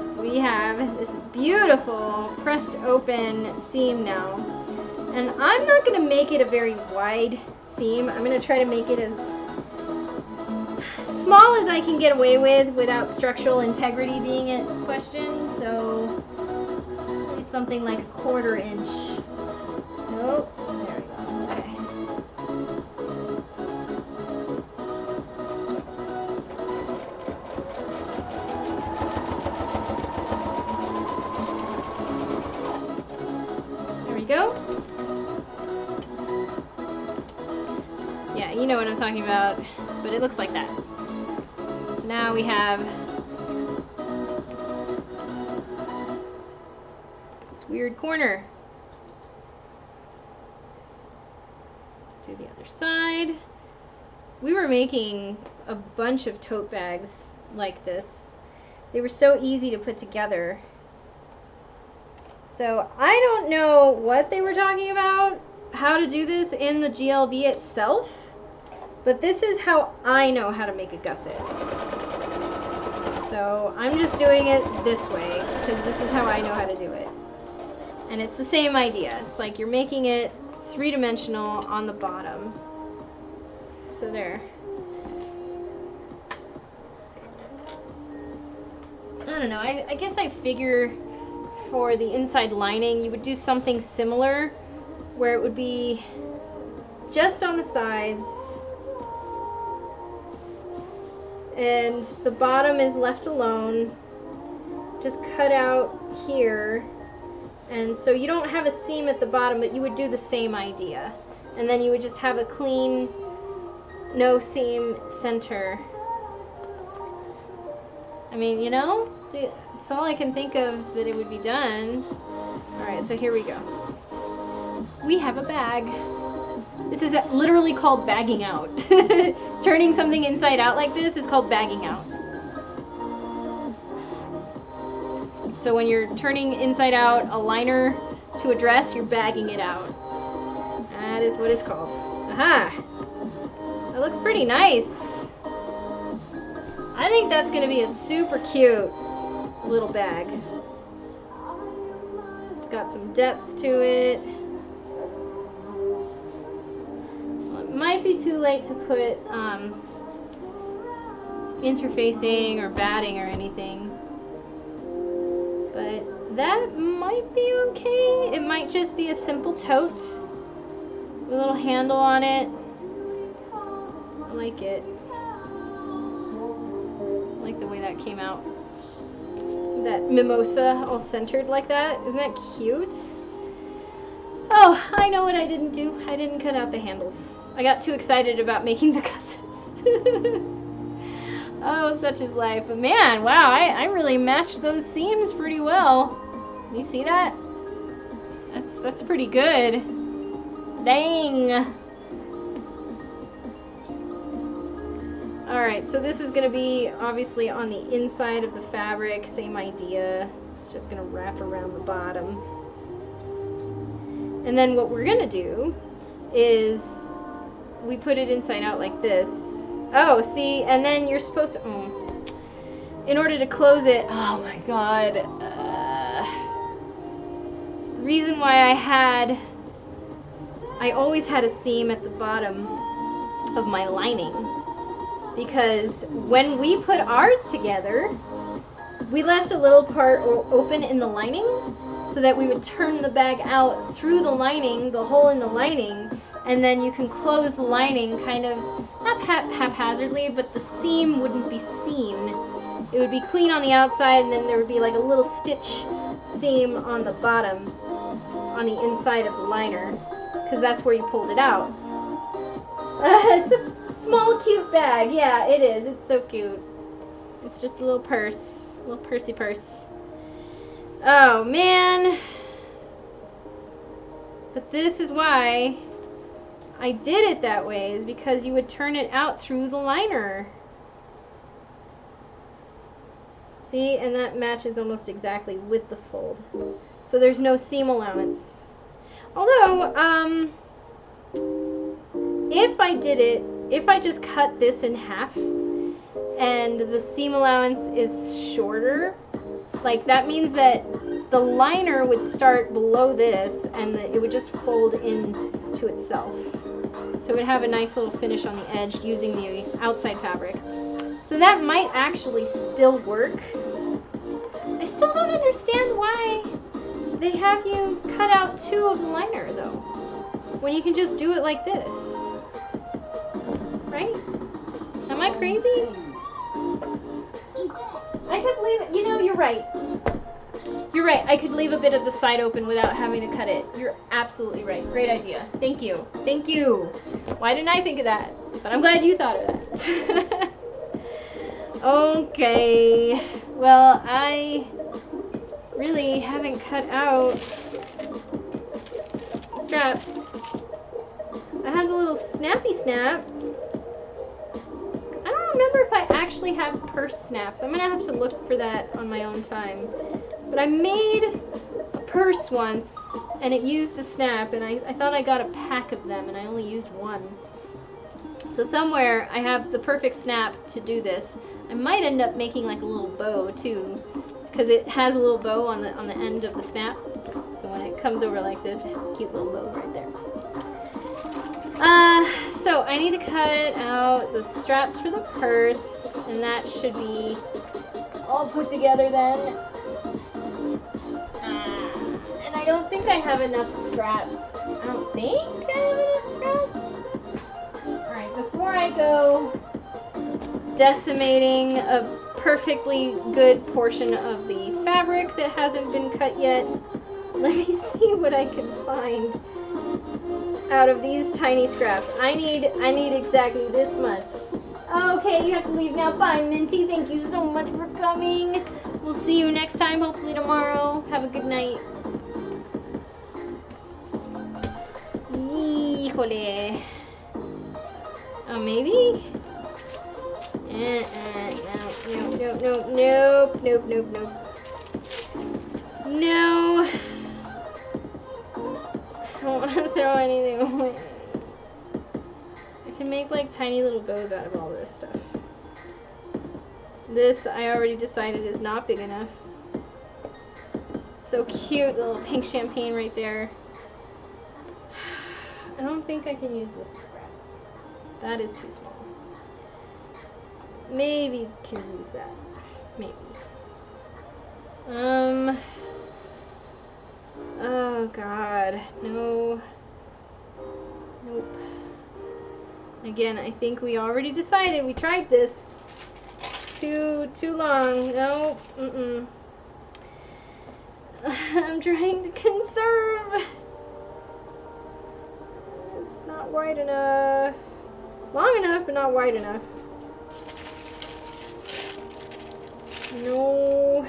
So we have this beautiful pressed open seam now. And I'm not going to make it a very wide seam. I'm going to try to make it as small as I can get away with without structural integrity being in question. So maybe something like 1/4 inch. Nope. There we go. Okay. There we go. Yeah, you know what I'm talking about, but it looks like that. So now we have this weird corner. Do the other side. We were making a bunch of tote bags like this. They were so easy to put together. So I don't know what they were talking about, how to do this in the GLB itself, but this is how I know how to make a gusset. So I'm just doing it this way because this is how I know how to do it. And it's the same idea. It's like you're making it three-dimensional on the bottom. So there. I don't know, I guess I figure for the inside lining you would do something similar where it would be just on the sides and the bottom is left alone, just cut out here, and so you don't have a seam at the bottom, but you would do the same idea, and then you would just have a clean no seam center. I mean, you know, it's all I can think of that it would be done. Alright, so here we go. We have a bag. This is literally called bagging out. Turning something inside out like this is called bagging out. So when you're turning inside out a liner to a dress, you're bagging it out. That is what it's called. Aha! That looks pretty nice. I think that's going to be a super cute little bag. It's got some depth to it. Well, it might be too late to put interfacing or batting or anything. But that might be okay. It might just be a simple tote with a little handle on it. I like it. I like the way that came out. That mimosa all centered like that. Isn't that cute? Oh, I know what I didn't do. I didn't cut out the handles. I got too excited about making the cousins. Oh, such is life. But man, wow, I really matched those seams pretty well. You see that? That's pretty good. Dang. Alright, so this is going to be obviously on the inside of the fabric. Same idea. It's just going to wrap around the bottom. And then what we're going to do is we put it inside out like this. Oh, see, and then you're supposed to, in order to close it, oh my god. The reason why I always had a seam at the bottom of my lining, because when we put ours together, we left a little part open in the lining so that we would turn the bag out through the lining, the hole in the lining, and then you can close the lining kind of, not haphazardly, but the seam wouldn't be seen. It would be clean on the outside, and then there would be like a little stitch seam on the bottom, on the inside of the liner, because that's where you pulled it out. It's a small, cute bag. Yeah, it is. It's so cute. It's just a little purse. A little pursey purse. Oh, man. But this is why I did it that way, is because you would turn it out through the liner. See? And that matches almost exactly with the fold. So there's no seam allowance. Although, if I just cut this in half and the seam allowance is shorter, like that means that the liner would start below this and it would just fold into itself. So it would have a nice little finish on the edge using the outside fabric. So that might actually still work. I still don't understand why they have you cut out 2 of the liner though, when you can just do it like this. Right? Am I crazy? I could leave it, you know, you're right. You're right, I could leave a bit of the side open without having to cut it. You're absolutely right. Great idea. Thank you. Thank you. Why didn't I think of that? But I'm glad you thought of that. Okay. Well, I really haven't cut out the straps. I had the little snappy snap. I don't remember if I actually have purse snaps. I'm gonna have to look for that on my own time. But I made a purse once, and it used a snap, and I thought I got a pack of them, and I only used one. So somewhere I have the perfect snap to do this. I might end up making like a little bow too, because it has a little bow on the end of the snap. So when it comes over like this, it has a cute little bow right there. So I need to cut out the straps for the purse, and that should be all put together then. And I don't think I have enough straps. I don't think I have enough straps. Alright, before I go decimating a perfectly good portion of the fabric that hasn't been cut yet, let me see what I can find out of these tiny scraps. I need exactly this much. Okay, you have to leave now. Bye, Minty. Thank you so much for coming. We'll see you next time, hopefully tomorrow. Have a good night. Híjole. Oh, maybe? Nope. No. I don't want to throw anything away. I can make like tiny little bows out of all this stuff. This I already decided is not big enough. So cute, the little pink champagne right there. I don't think I can use this scrap. That is too small. Maybe can use that. Maybe. Oh God, no. Nope. Again, I think we already decided. We tried this. Too long. No. I'm trying to conserve. It's not wide enough. Long enough, but not wide enough. No.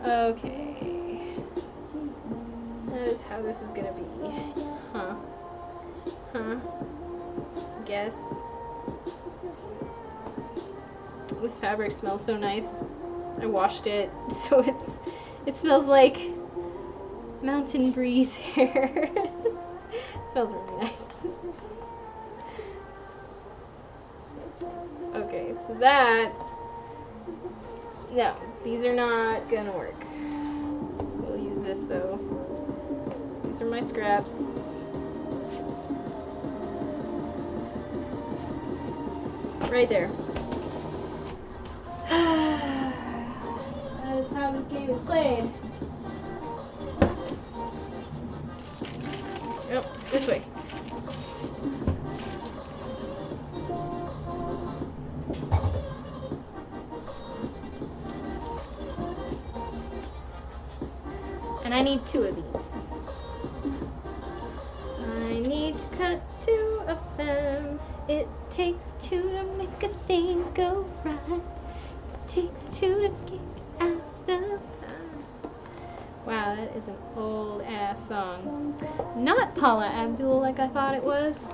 Okay. That is how this is gonna be. Huh. Guess. This fabric smells so nice. I washed it, so it smells like mountain breeze hair. It smells really nice. Okay, so that... No, these are not gonna work. We'll use this though. These are my scraps. Right there. That is how this game is played. Nope, this way. And I need 2 of these. I need to cut 2 of them. It takes 2 to make a thing go right. It takes 2 to get out of time. Wow, that is an old ass song. Not Paula Abdul like I thought it was.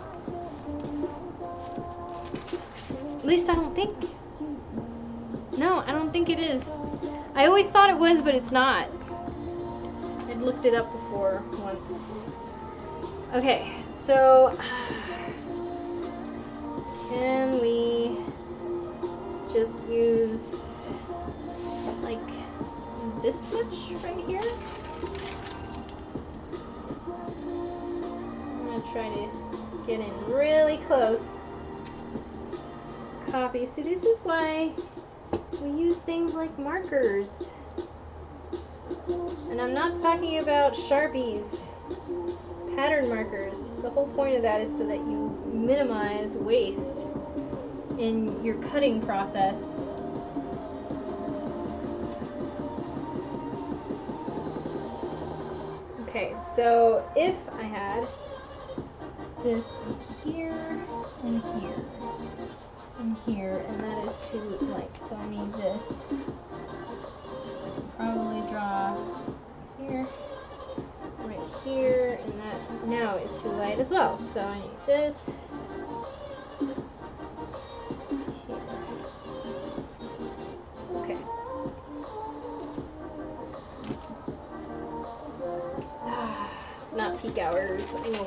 At least I don't think. No, I don't think it is. I always thought it was, but it's not. I'd looked it up before once. Okay, so can we just use like this much right here? I'm gonna try to get in really close. Copy. See, this is why we use things like markers. And I'm not talking about Sharpies, pattern markers. The whole point of that is so that you minimize waste in your cutting process. Okay, so if I had this here and here and here, and that is too light, so I need this. Probably draw here, right here, and that now is too light as well. So I need this here. Okay. It's not peak hours. I know.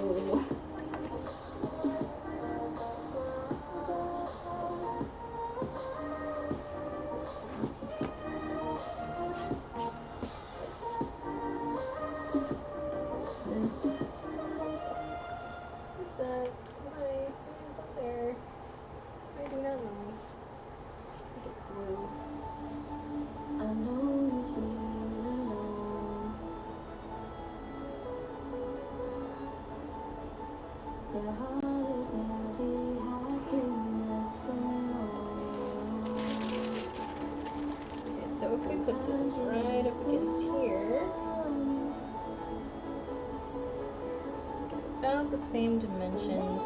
So if we put this right up against here, about the same dimensions.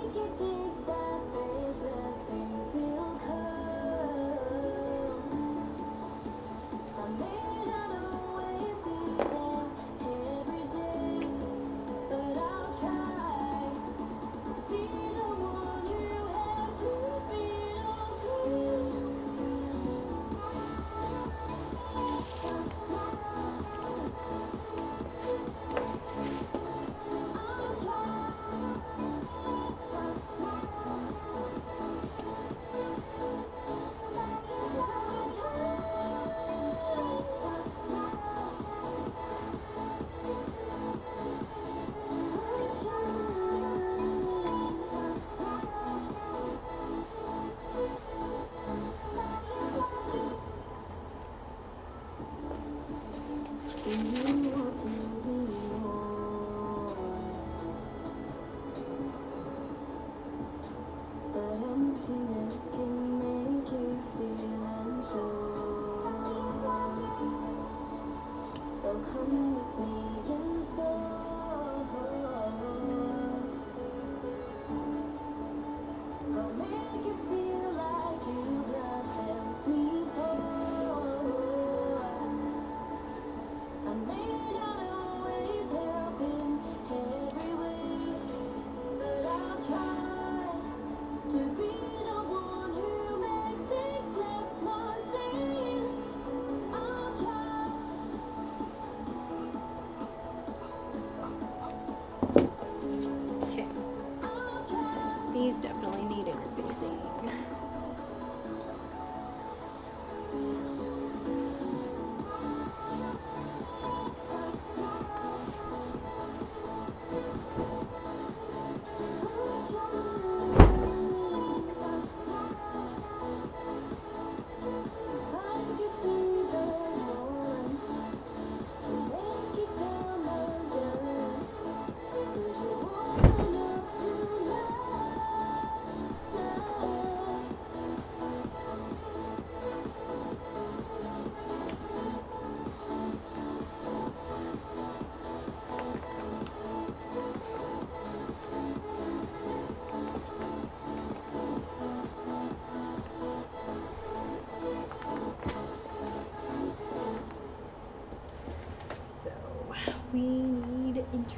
We need interfacing.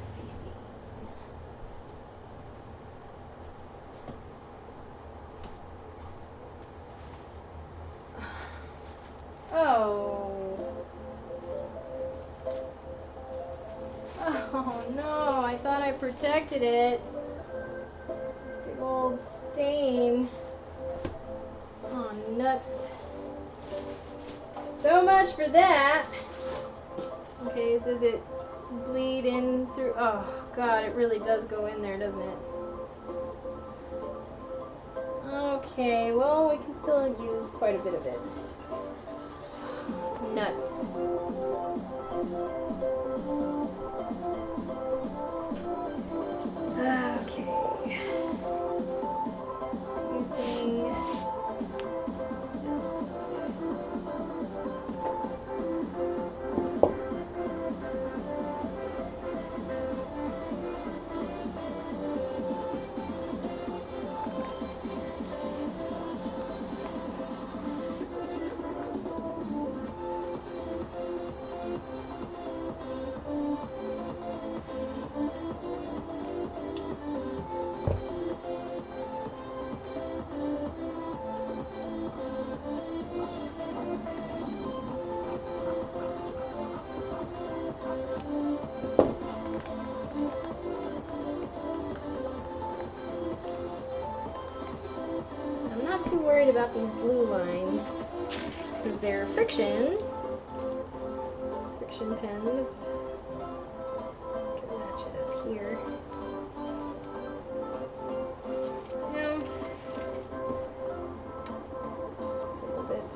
Oh. Oh no, I thought I protected it. Big old stain. Oh, nuts. So much for that. Okay, does it bleed in through? Oh god, it really does go in there, doesn't it? Okay, well, we can still use quite a bit of it. Nuts. Okay. Using this. I'm not too worried about these blue lines because they're friction pens. Can match it up here. Yeah. Just a little bit.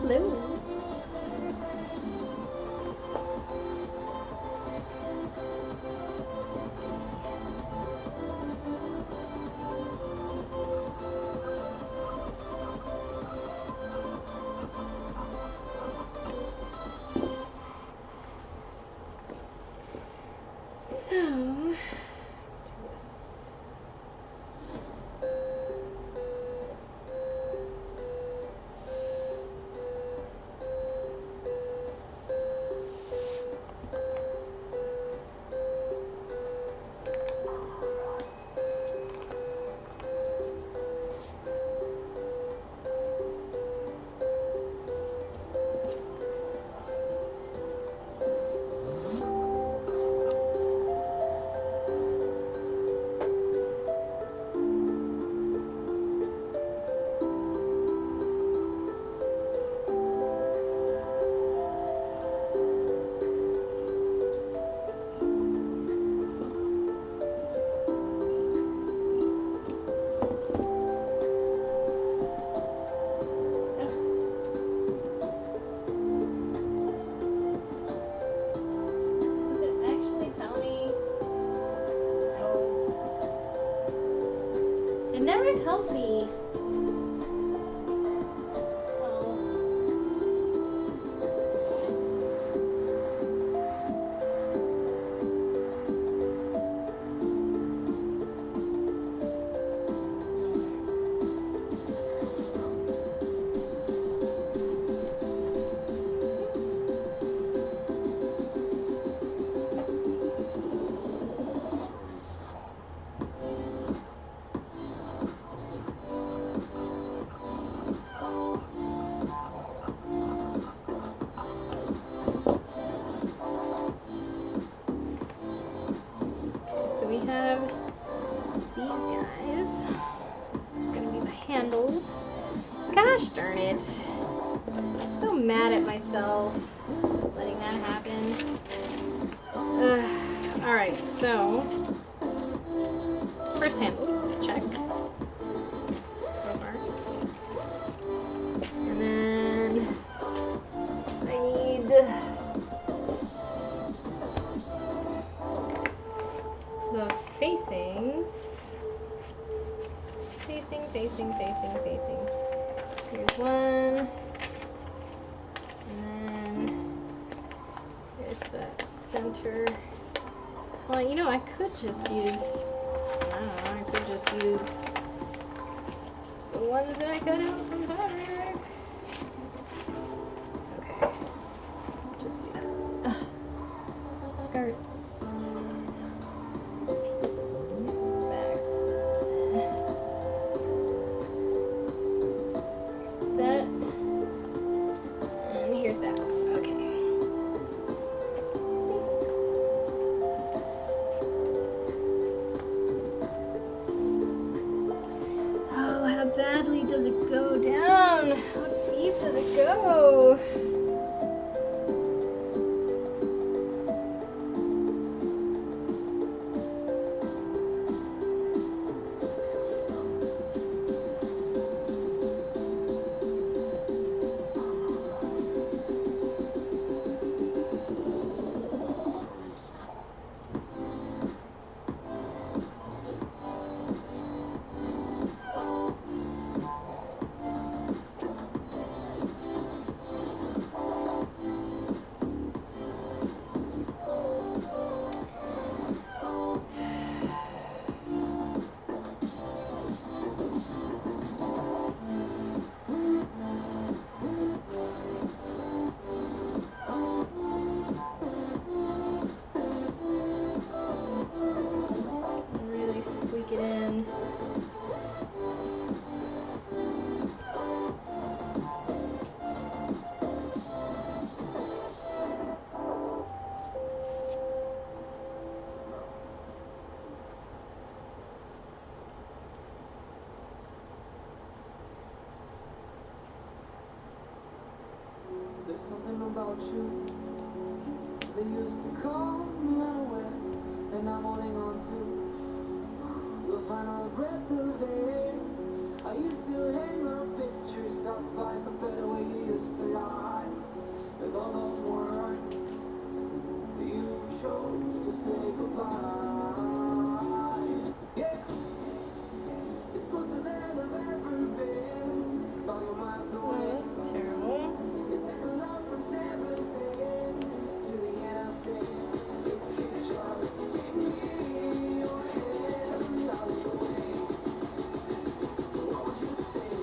Hello. So, do this. mad at myself letting that happen. Alright, so first handles, check. So far. And then I need the facings. Facing. Here's one. And then there's that center. Well, you know, I could just use, I don't know, I could just use the ones that I cut out from fabric. Okay, just do that. Skirt. Badly does it go down? How deep does it go? There's something about you. They used to call me unaware, and I'm holding on to the final breath of air. I used to hang our pictures up by the bed where you used to lie, with all those words you chose to say goodbye. Yeah, it's closer than I've ever been. All your miles away. Oh, that's terrible. It's like a love from 17 to the end of days. You can trust in me, your hand all the way. So won't you stay?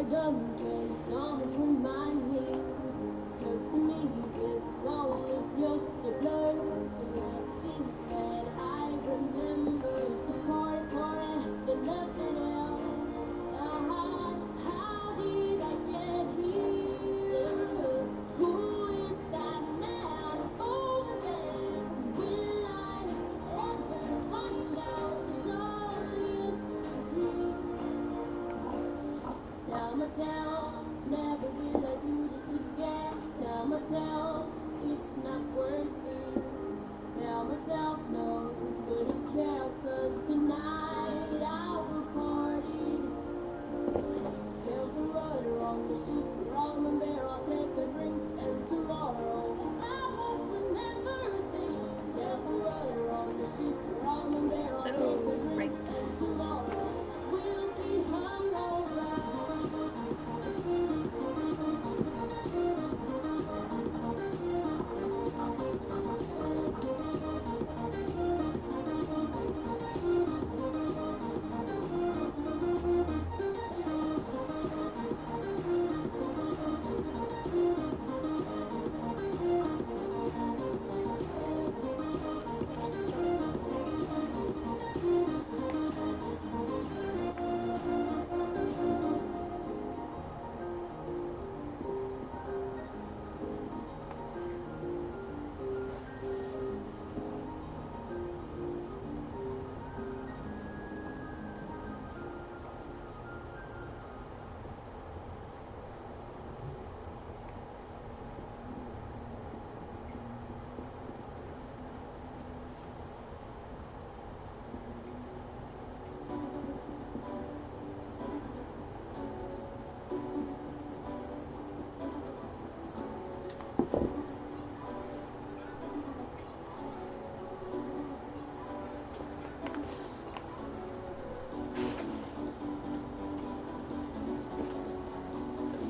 done, can someone remind me? 'Cause to me this song is just a blur. The last thing that I remember is the party, and nothing else. How did I get here? Who is that man over there? Will I ever find out? It's all used to be. Tell myself, never will I do this again. Tell myself, it's not worth it. Tell myself, no, but who cares? 'Cause tonight I will party. Sail some rudder on the ship, rum and beer, I'll take a drink. And tomorrow, I won't remember a thing. Sail some rudder on the ship, rum and beer, I'll take a drink. And tomorrow, we'll be hungover.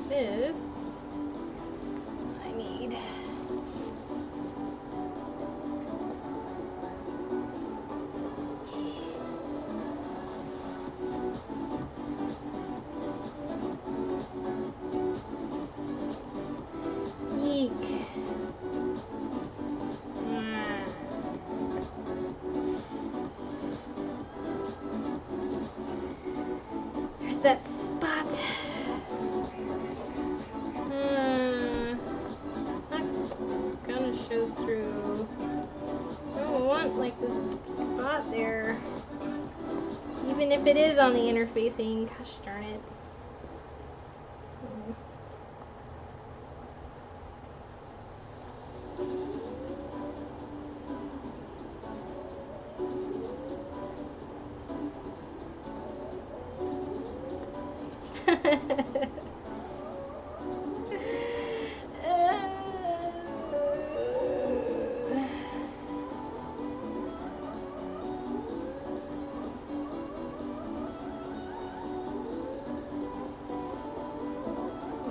This I need. Eek. There's that spot. Not gonna show through. I don't want like this spot there. Even if it is on the interfacing, gosh darn it.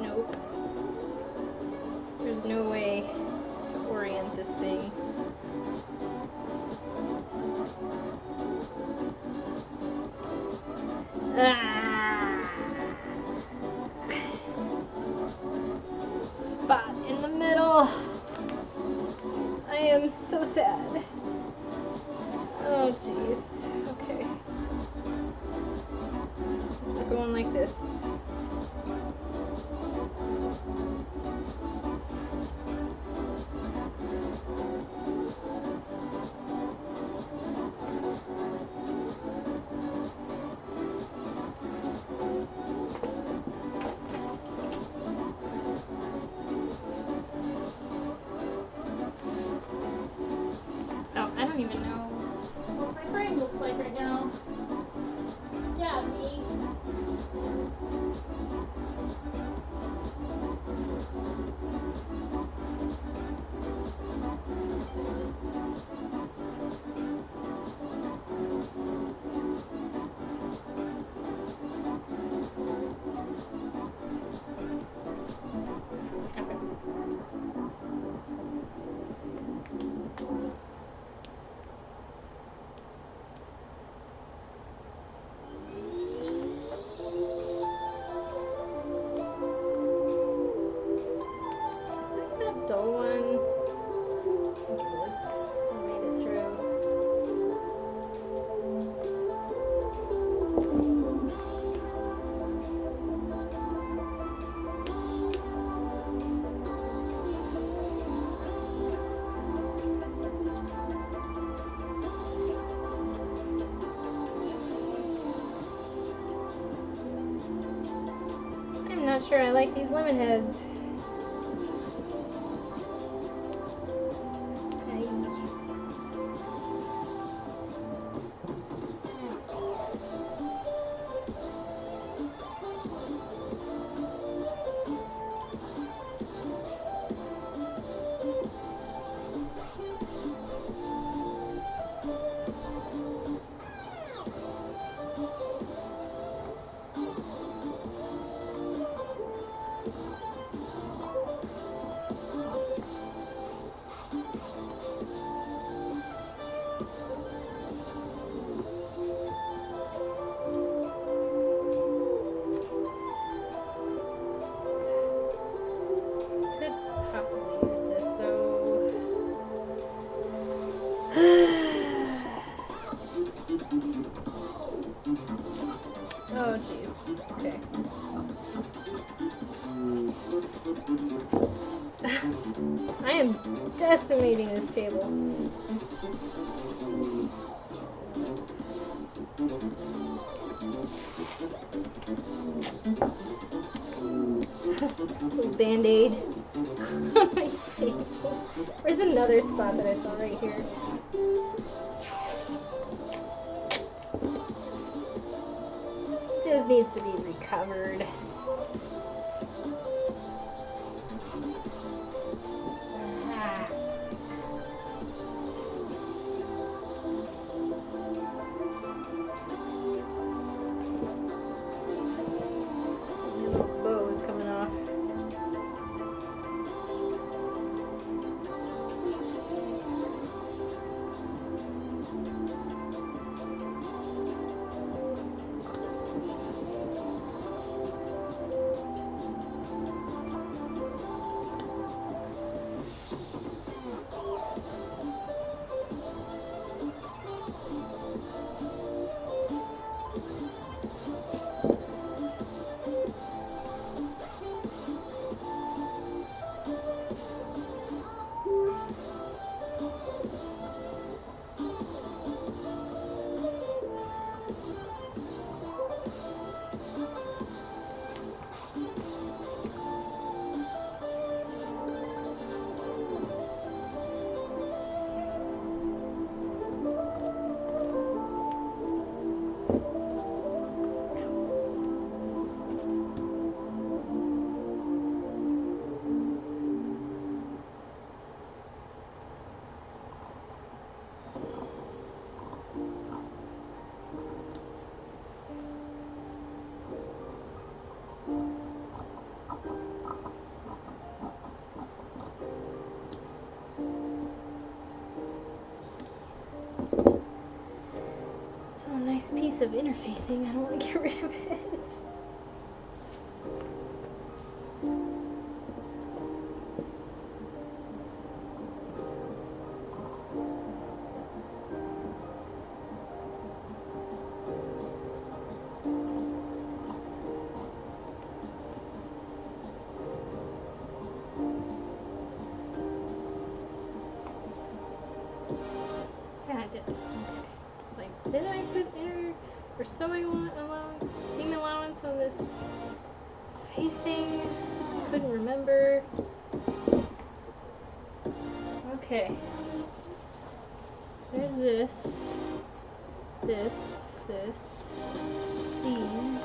Nope. There's no way to orient this thing. Spot in the middle. I am so sad. Oh jeez. Okay. So we're going like this. Oh, I don't even know what my frame looks like right now. Yeah, me. sure I like these lemon heads. Could possibly use this though. Oh jeez. Okay. I am decimating this table. Little band-aid on my table. Where's another spot that I saw right here? Just needs to be recovered. Ah. Little bow is coming off. So nice piece of interfacing. I don't want to get rid of it. Yeah, I did. Okay. It's like, did I put inner or sewing allowance, seam allowance on this facing? Couldn't remember. Okay. There's this, these.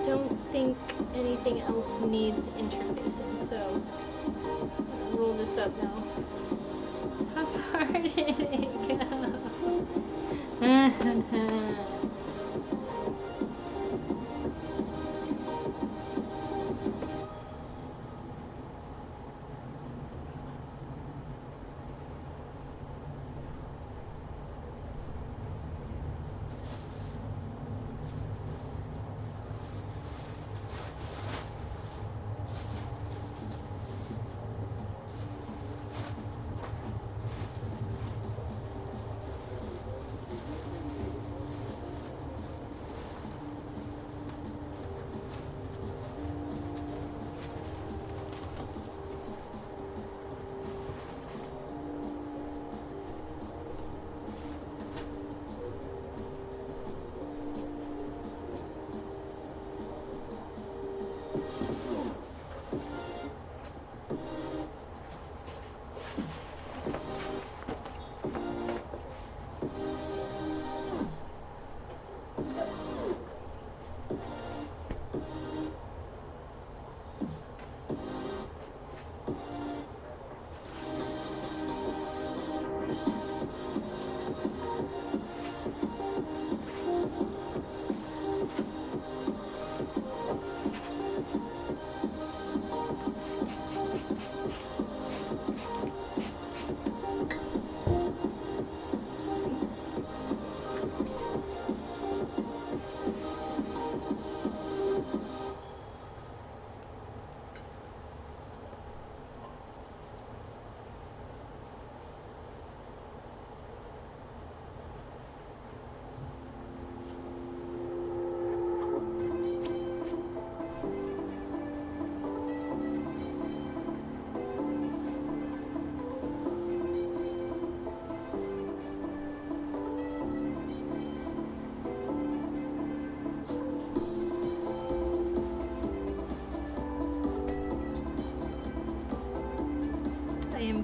Don't think anything else needs interfacing, so I'm gonna roll this up now. How far did it go?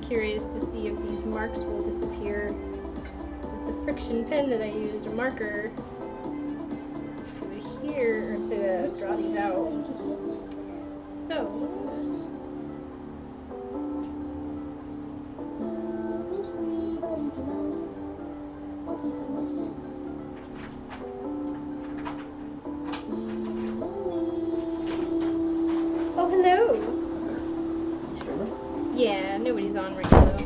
curious to see if these marks will disappear. It's a friction pen that I used, a marker, to adhere, or to draw these out. So, oh, hello. Yeah, nobody's on right now, though.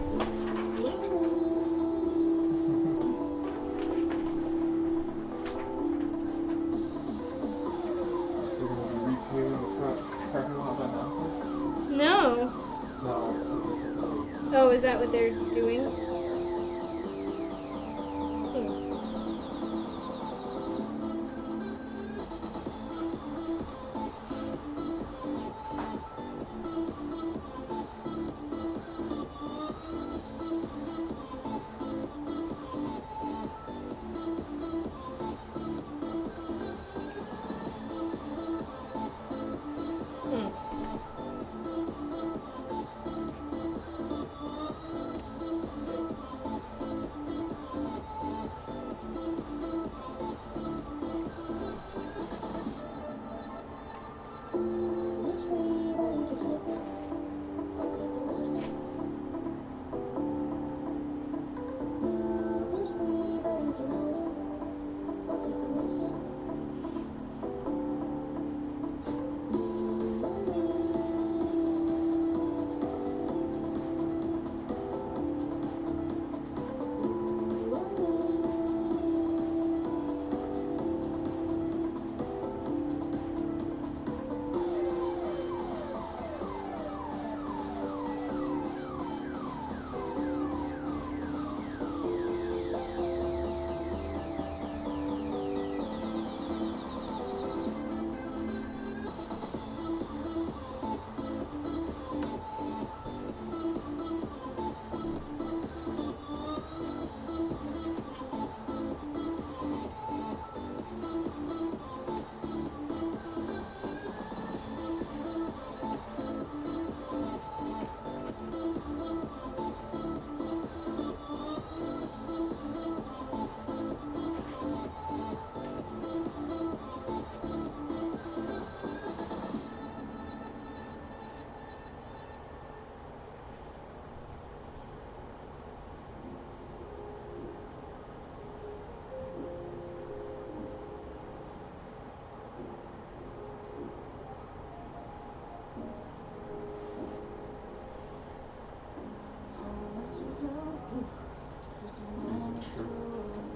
Still gonna be repaving the parking lot by now? No. No. Oh, is that what they're doing?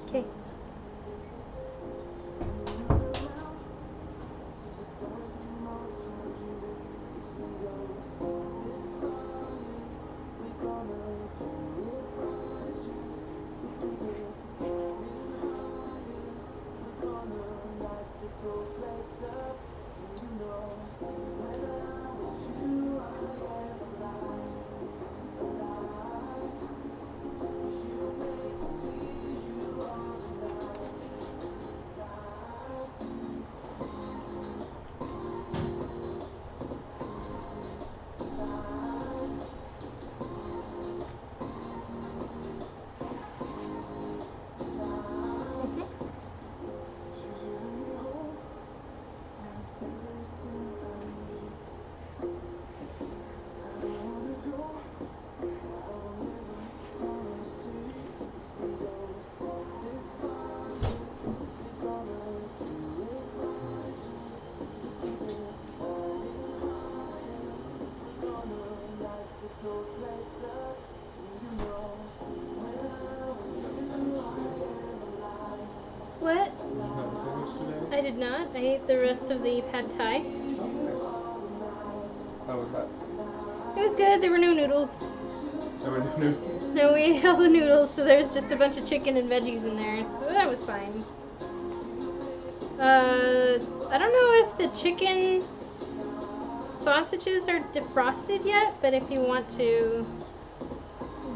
Okay. What? Did you have a sandwich today? I did not. I ate the rest of the pad thai. Oh, nice. How was that? It was good. There were no noodles. There were no noodles? No, we ate all the noodles, so there's just a bunch of chicken and veggies in there. So that was fine. I don't know if the chicken sausages are defrosted yet, but if you want to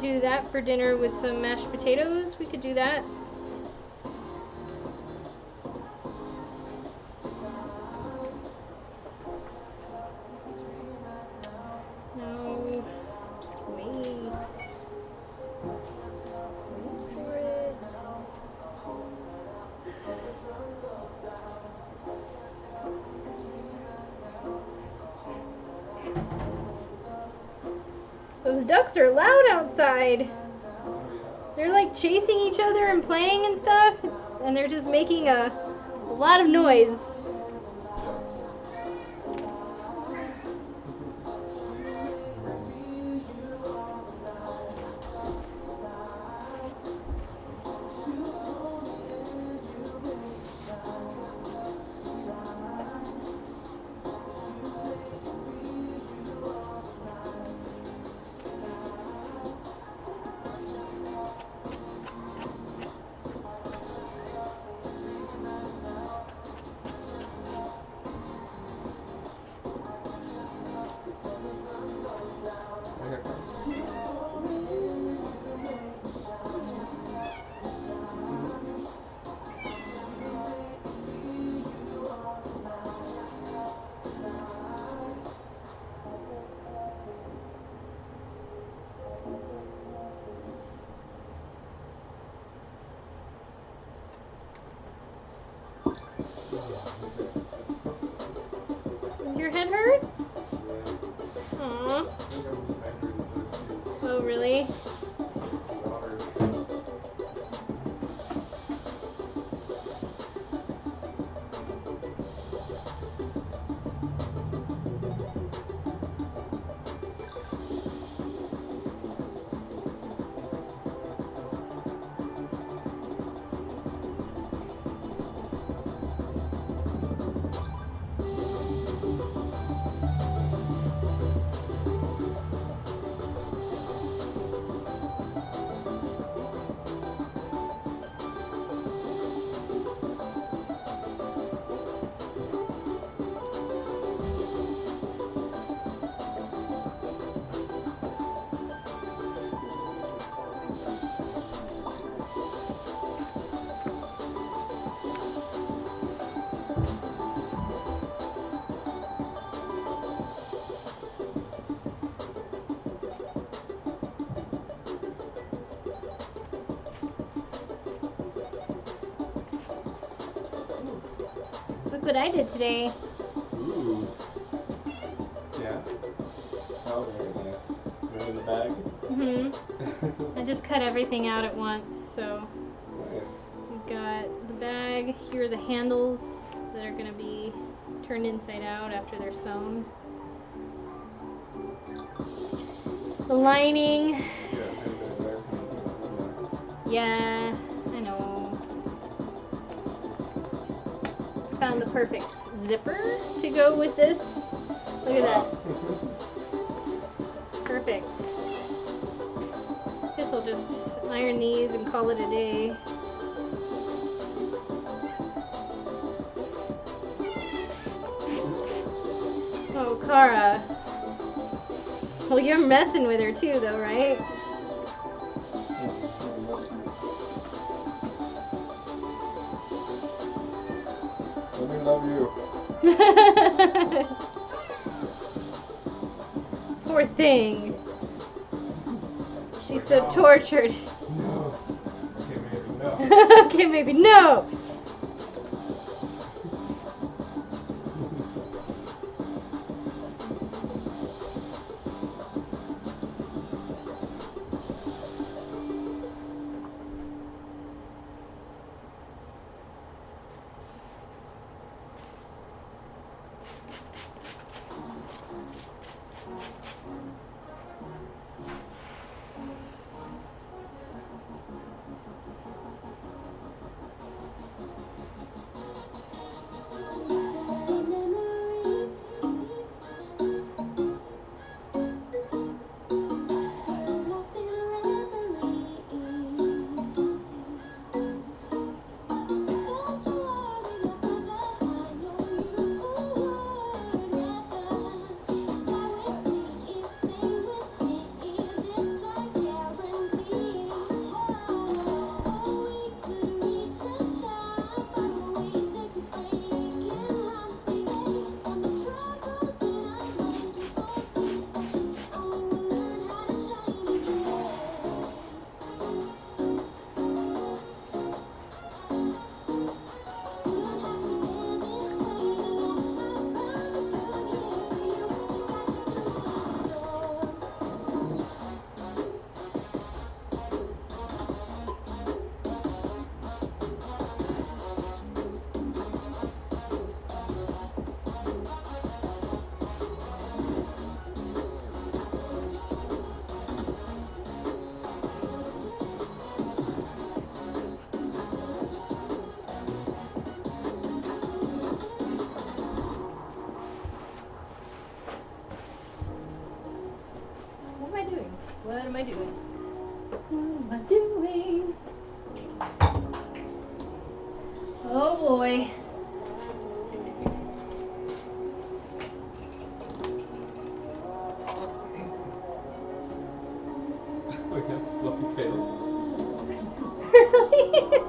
do that for dinner with some mashed potatoes, we could do that. No, just wait. those ducks are loud outside. They're like chasing each other and playing and stuff, and they're just making a lot of noise. Does your head hurt? Aww. Oh, really? Look what I did today. Ooh. Yeah. Oh, very nice. Right in the bag? Mm-hmm. I just cut everything out at once, so Nice. we've got the bag. Here are the handles that are going to be turned inside out after they're sewn. The lining. Yeah, kind of bit there. Yeah, I know. Found the perfect zipper to go with this. Look at that. Perfect. Guess I'll just iron these and call it a day. Oh, Cara. Well, you're messing with her too, though, right? Let me love you. Poor thing. She's so tortured. No. Okay, maybe no. Okay, maybe no. What am I doing? What am I doing? Oh boy. We have fluffy tails. Really?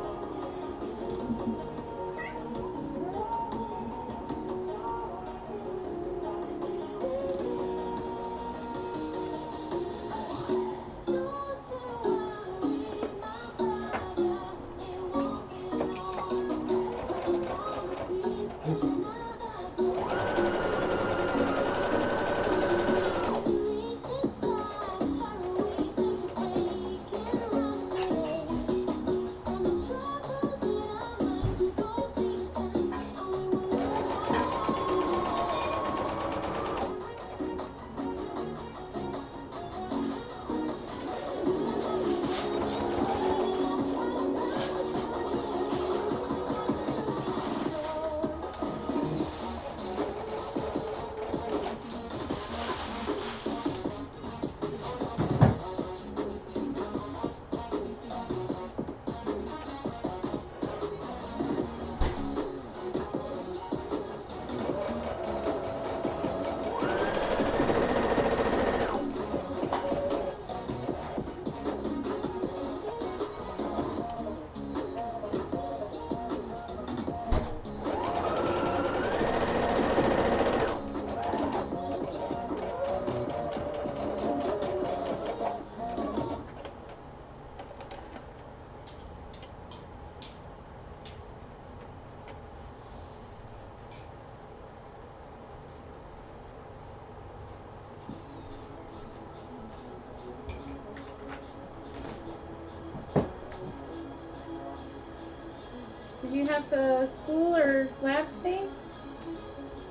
Did you have school or lab today?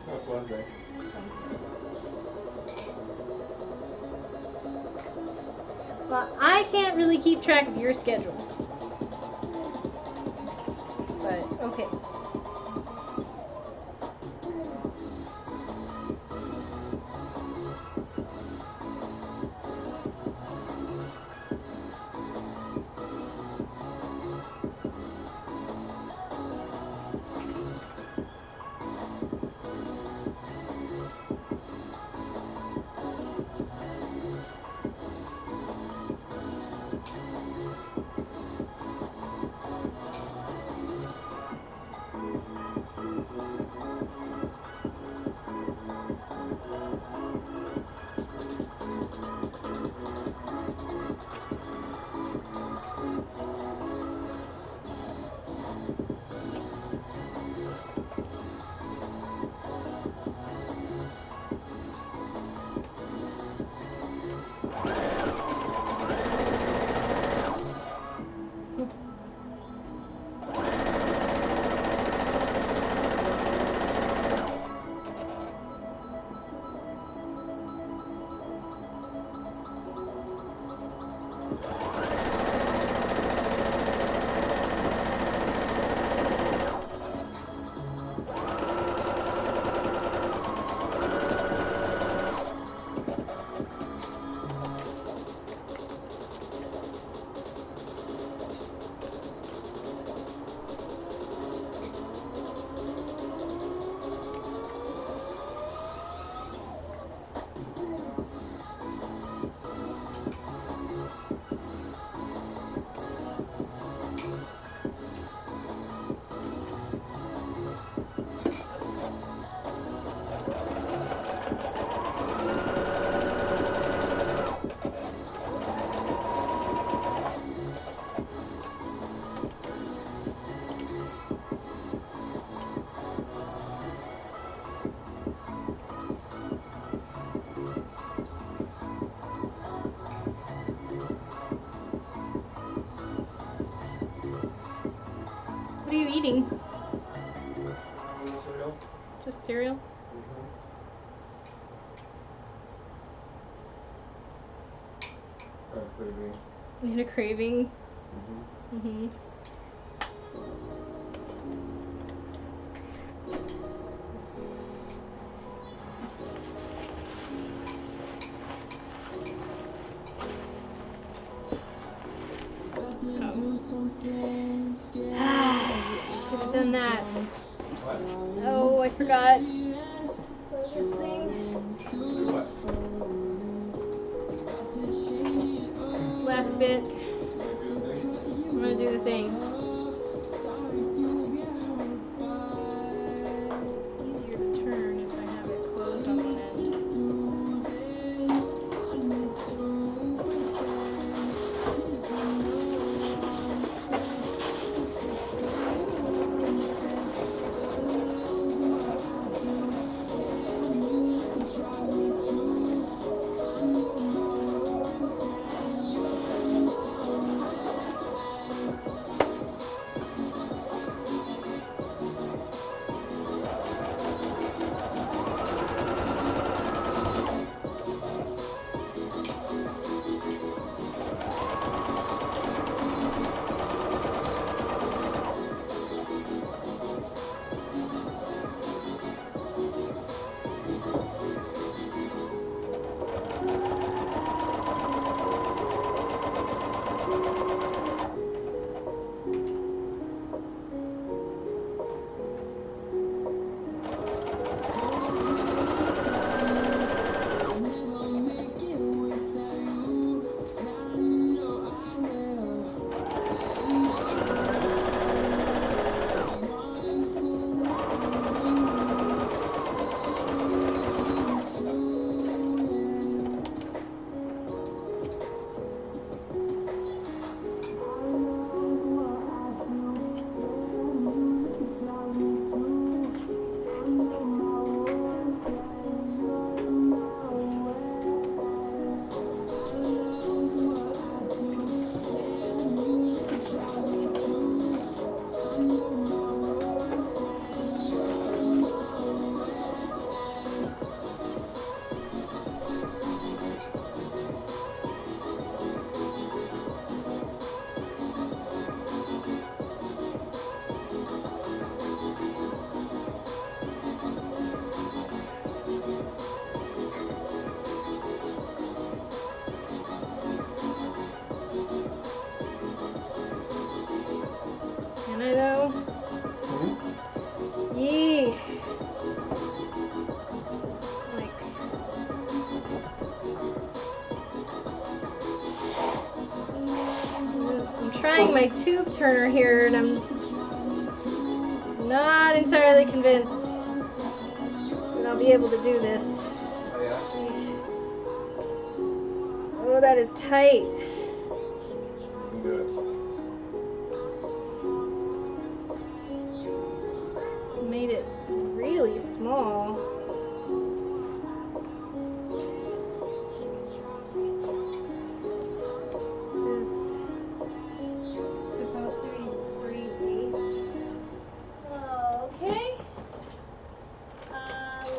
No, it's Wednesday. Well, I can't really keep track of your schedule. But, okay. What are you eating? Cereal? Just cereal? Mm-hmm. Kind of craving. You had a craving? Mm-hmm. Mm-hmm. Should have done that. What? Oh, I forgot. So this thing. Do what? This last bit. Do the thing? I'm gonna do the thing. It's easier to turn if I have it closed on one end. Can I though? Yee. Like. I'm trying my tube turner here and I'm not entirely convinced that I'll be able to do this. Oh yeah? Oh, that is tight. You can do it. Made it really small. This is supposed to be 3/8. Okay.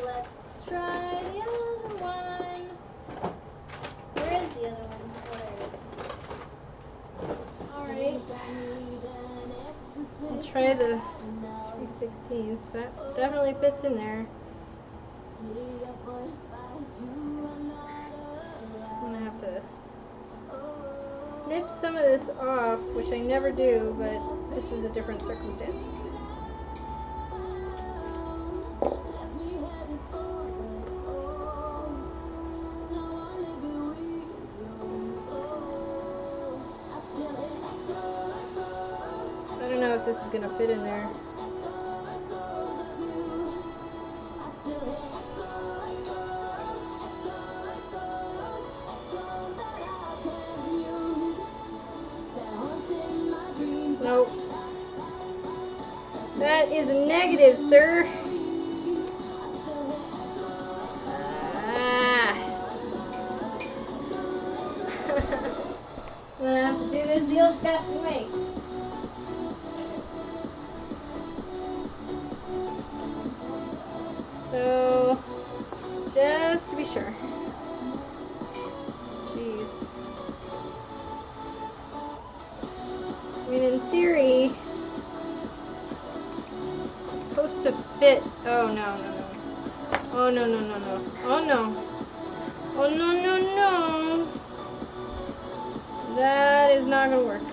Let's try the other one. Where is the other one? Oh, there it is. Alright. I'll try the 3/16. That definitely fits in there. I'm gonna have to snip some of this off, which I never do, but this is a different circumstance. I don't know if this is gonna fit in there. Nope. That is a negative, sir. Ah. I'm gonna have to do this the old-fashioned way. So, just to be sure. Jeez. I mean, in theory, it's supposed to fit. Oh, no. Oh, no. Oh, no. Oh, no. That is not gonna work.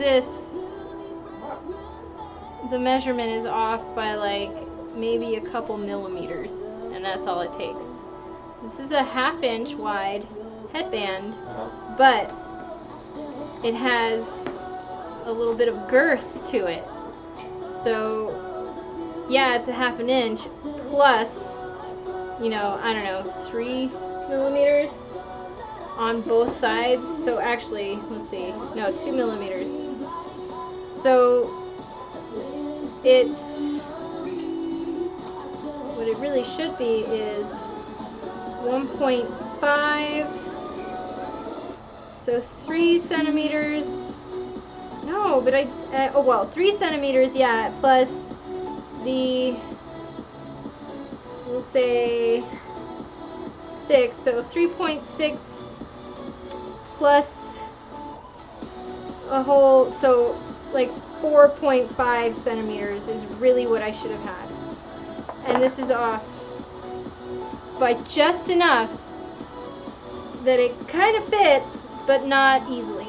this, the measurement is off by like maybe a couple millimeters, and that's all it takes. This is a 1/2 inch wide headband, but it has a little bit of girth to it. So yeah, it's a 1/2 inch plus, you know, I don't know, 3 millimeters on both sides. So actually, let's see, no, 2 millimeters. So it's, what it really should be is 1.5, so 3 centimeters. No, but oh well, 3 centimeters, yeah, plus the, we'll say 6, so 3.6 plus a whole, so like 4.5 centimeters is really what I should have had. And this is off by just enough that it kind of fits, but not easily.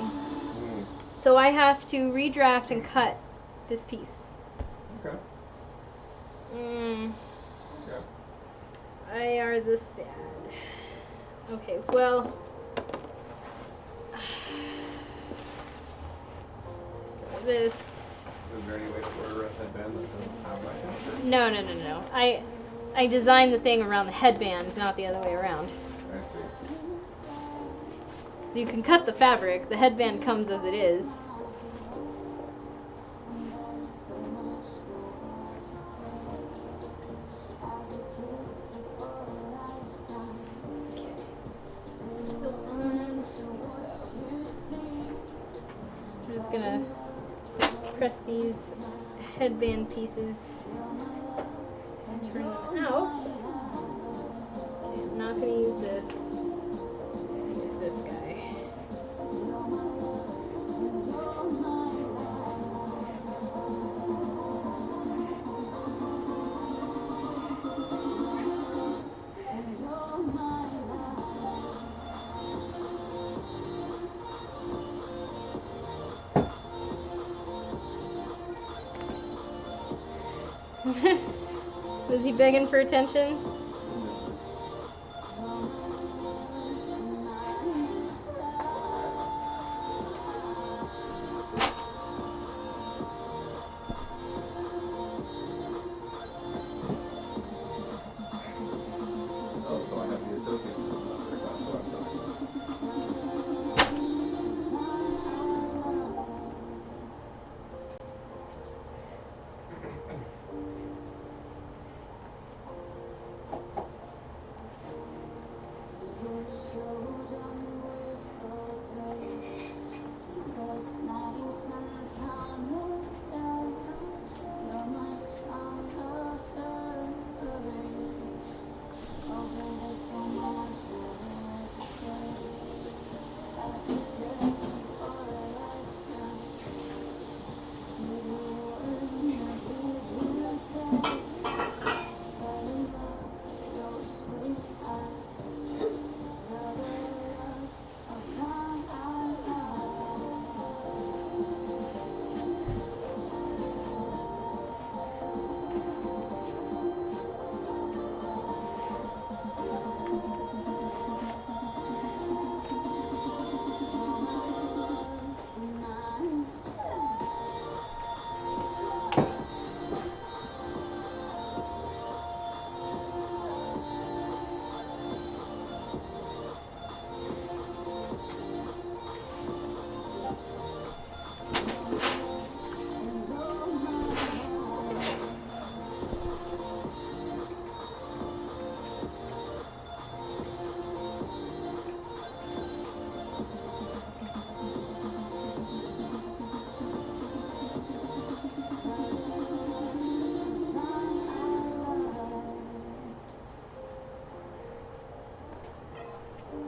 So I have to redraft and cut this piece. Okay. Yeah. I are the sad. Okay, well. So this. Is there any way to order a headband that doesn't have my picture? No. I designed the thing around the headband, not the other way around. I see. So you can cut the fabric. The headband comes as it is. I'm just gonna press these headband pieces and turn them out. Okay, I'm not gonna use this. I'm gonna use this guy. Was he begging for attention? Oh, so I have the associates with the class, so I'm sorry.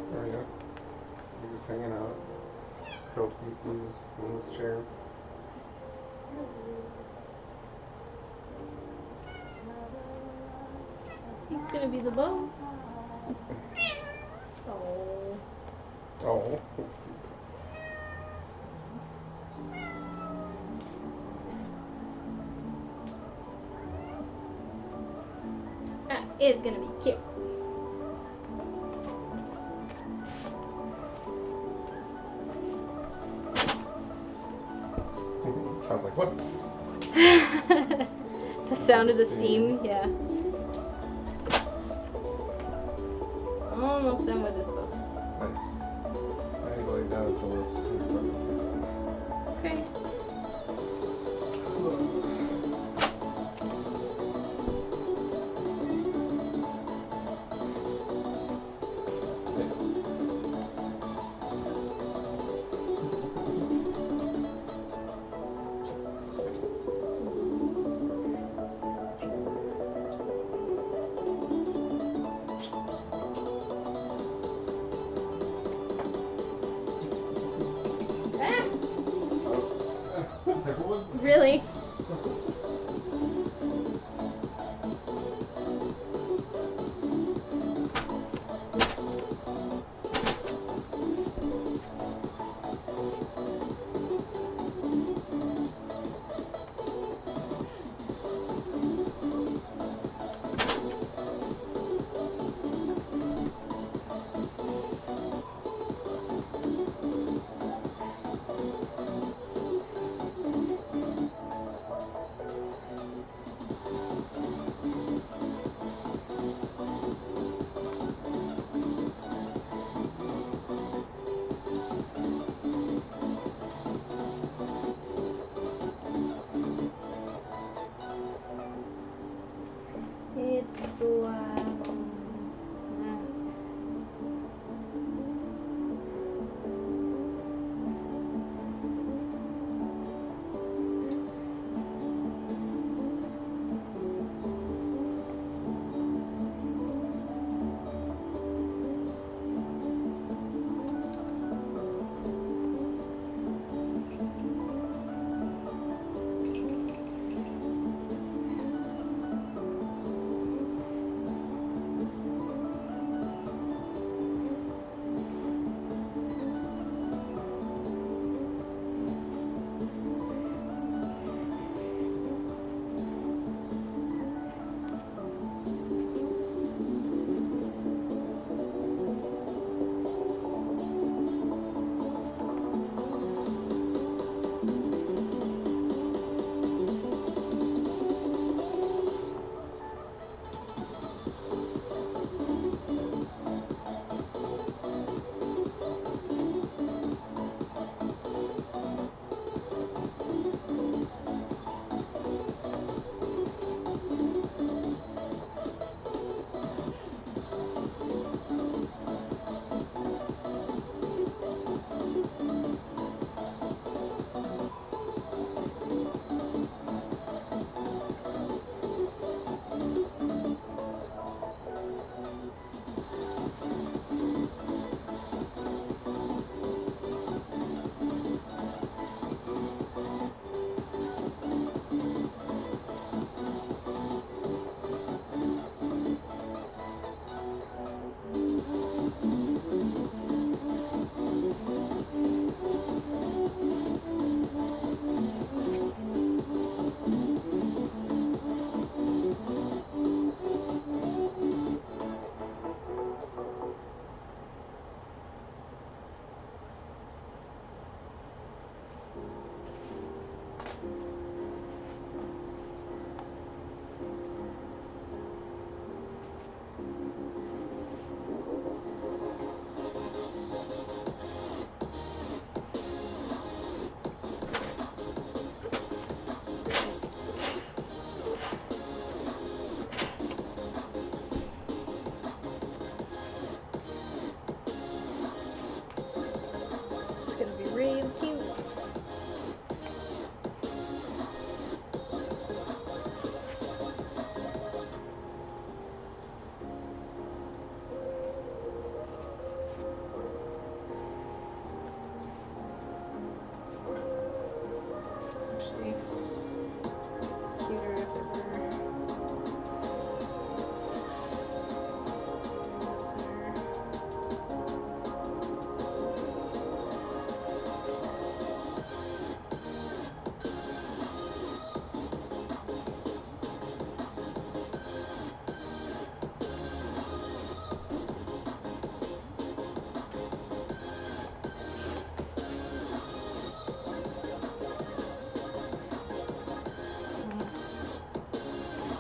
There we go. We're just hanging out. Curled feetsies in this chair. It's gonna be the bow. Oh. Oh, that's cute. is gonna be cute. I was like, what? The sound of the steam, yeah. I'm almost done with this book. Nice. I ain't going down until this 100%. Okay. Ah, It's like, what was really?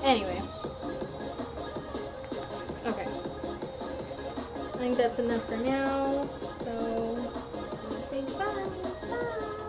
Anyway. Okay. I think that's enough for now.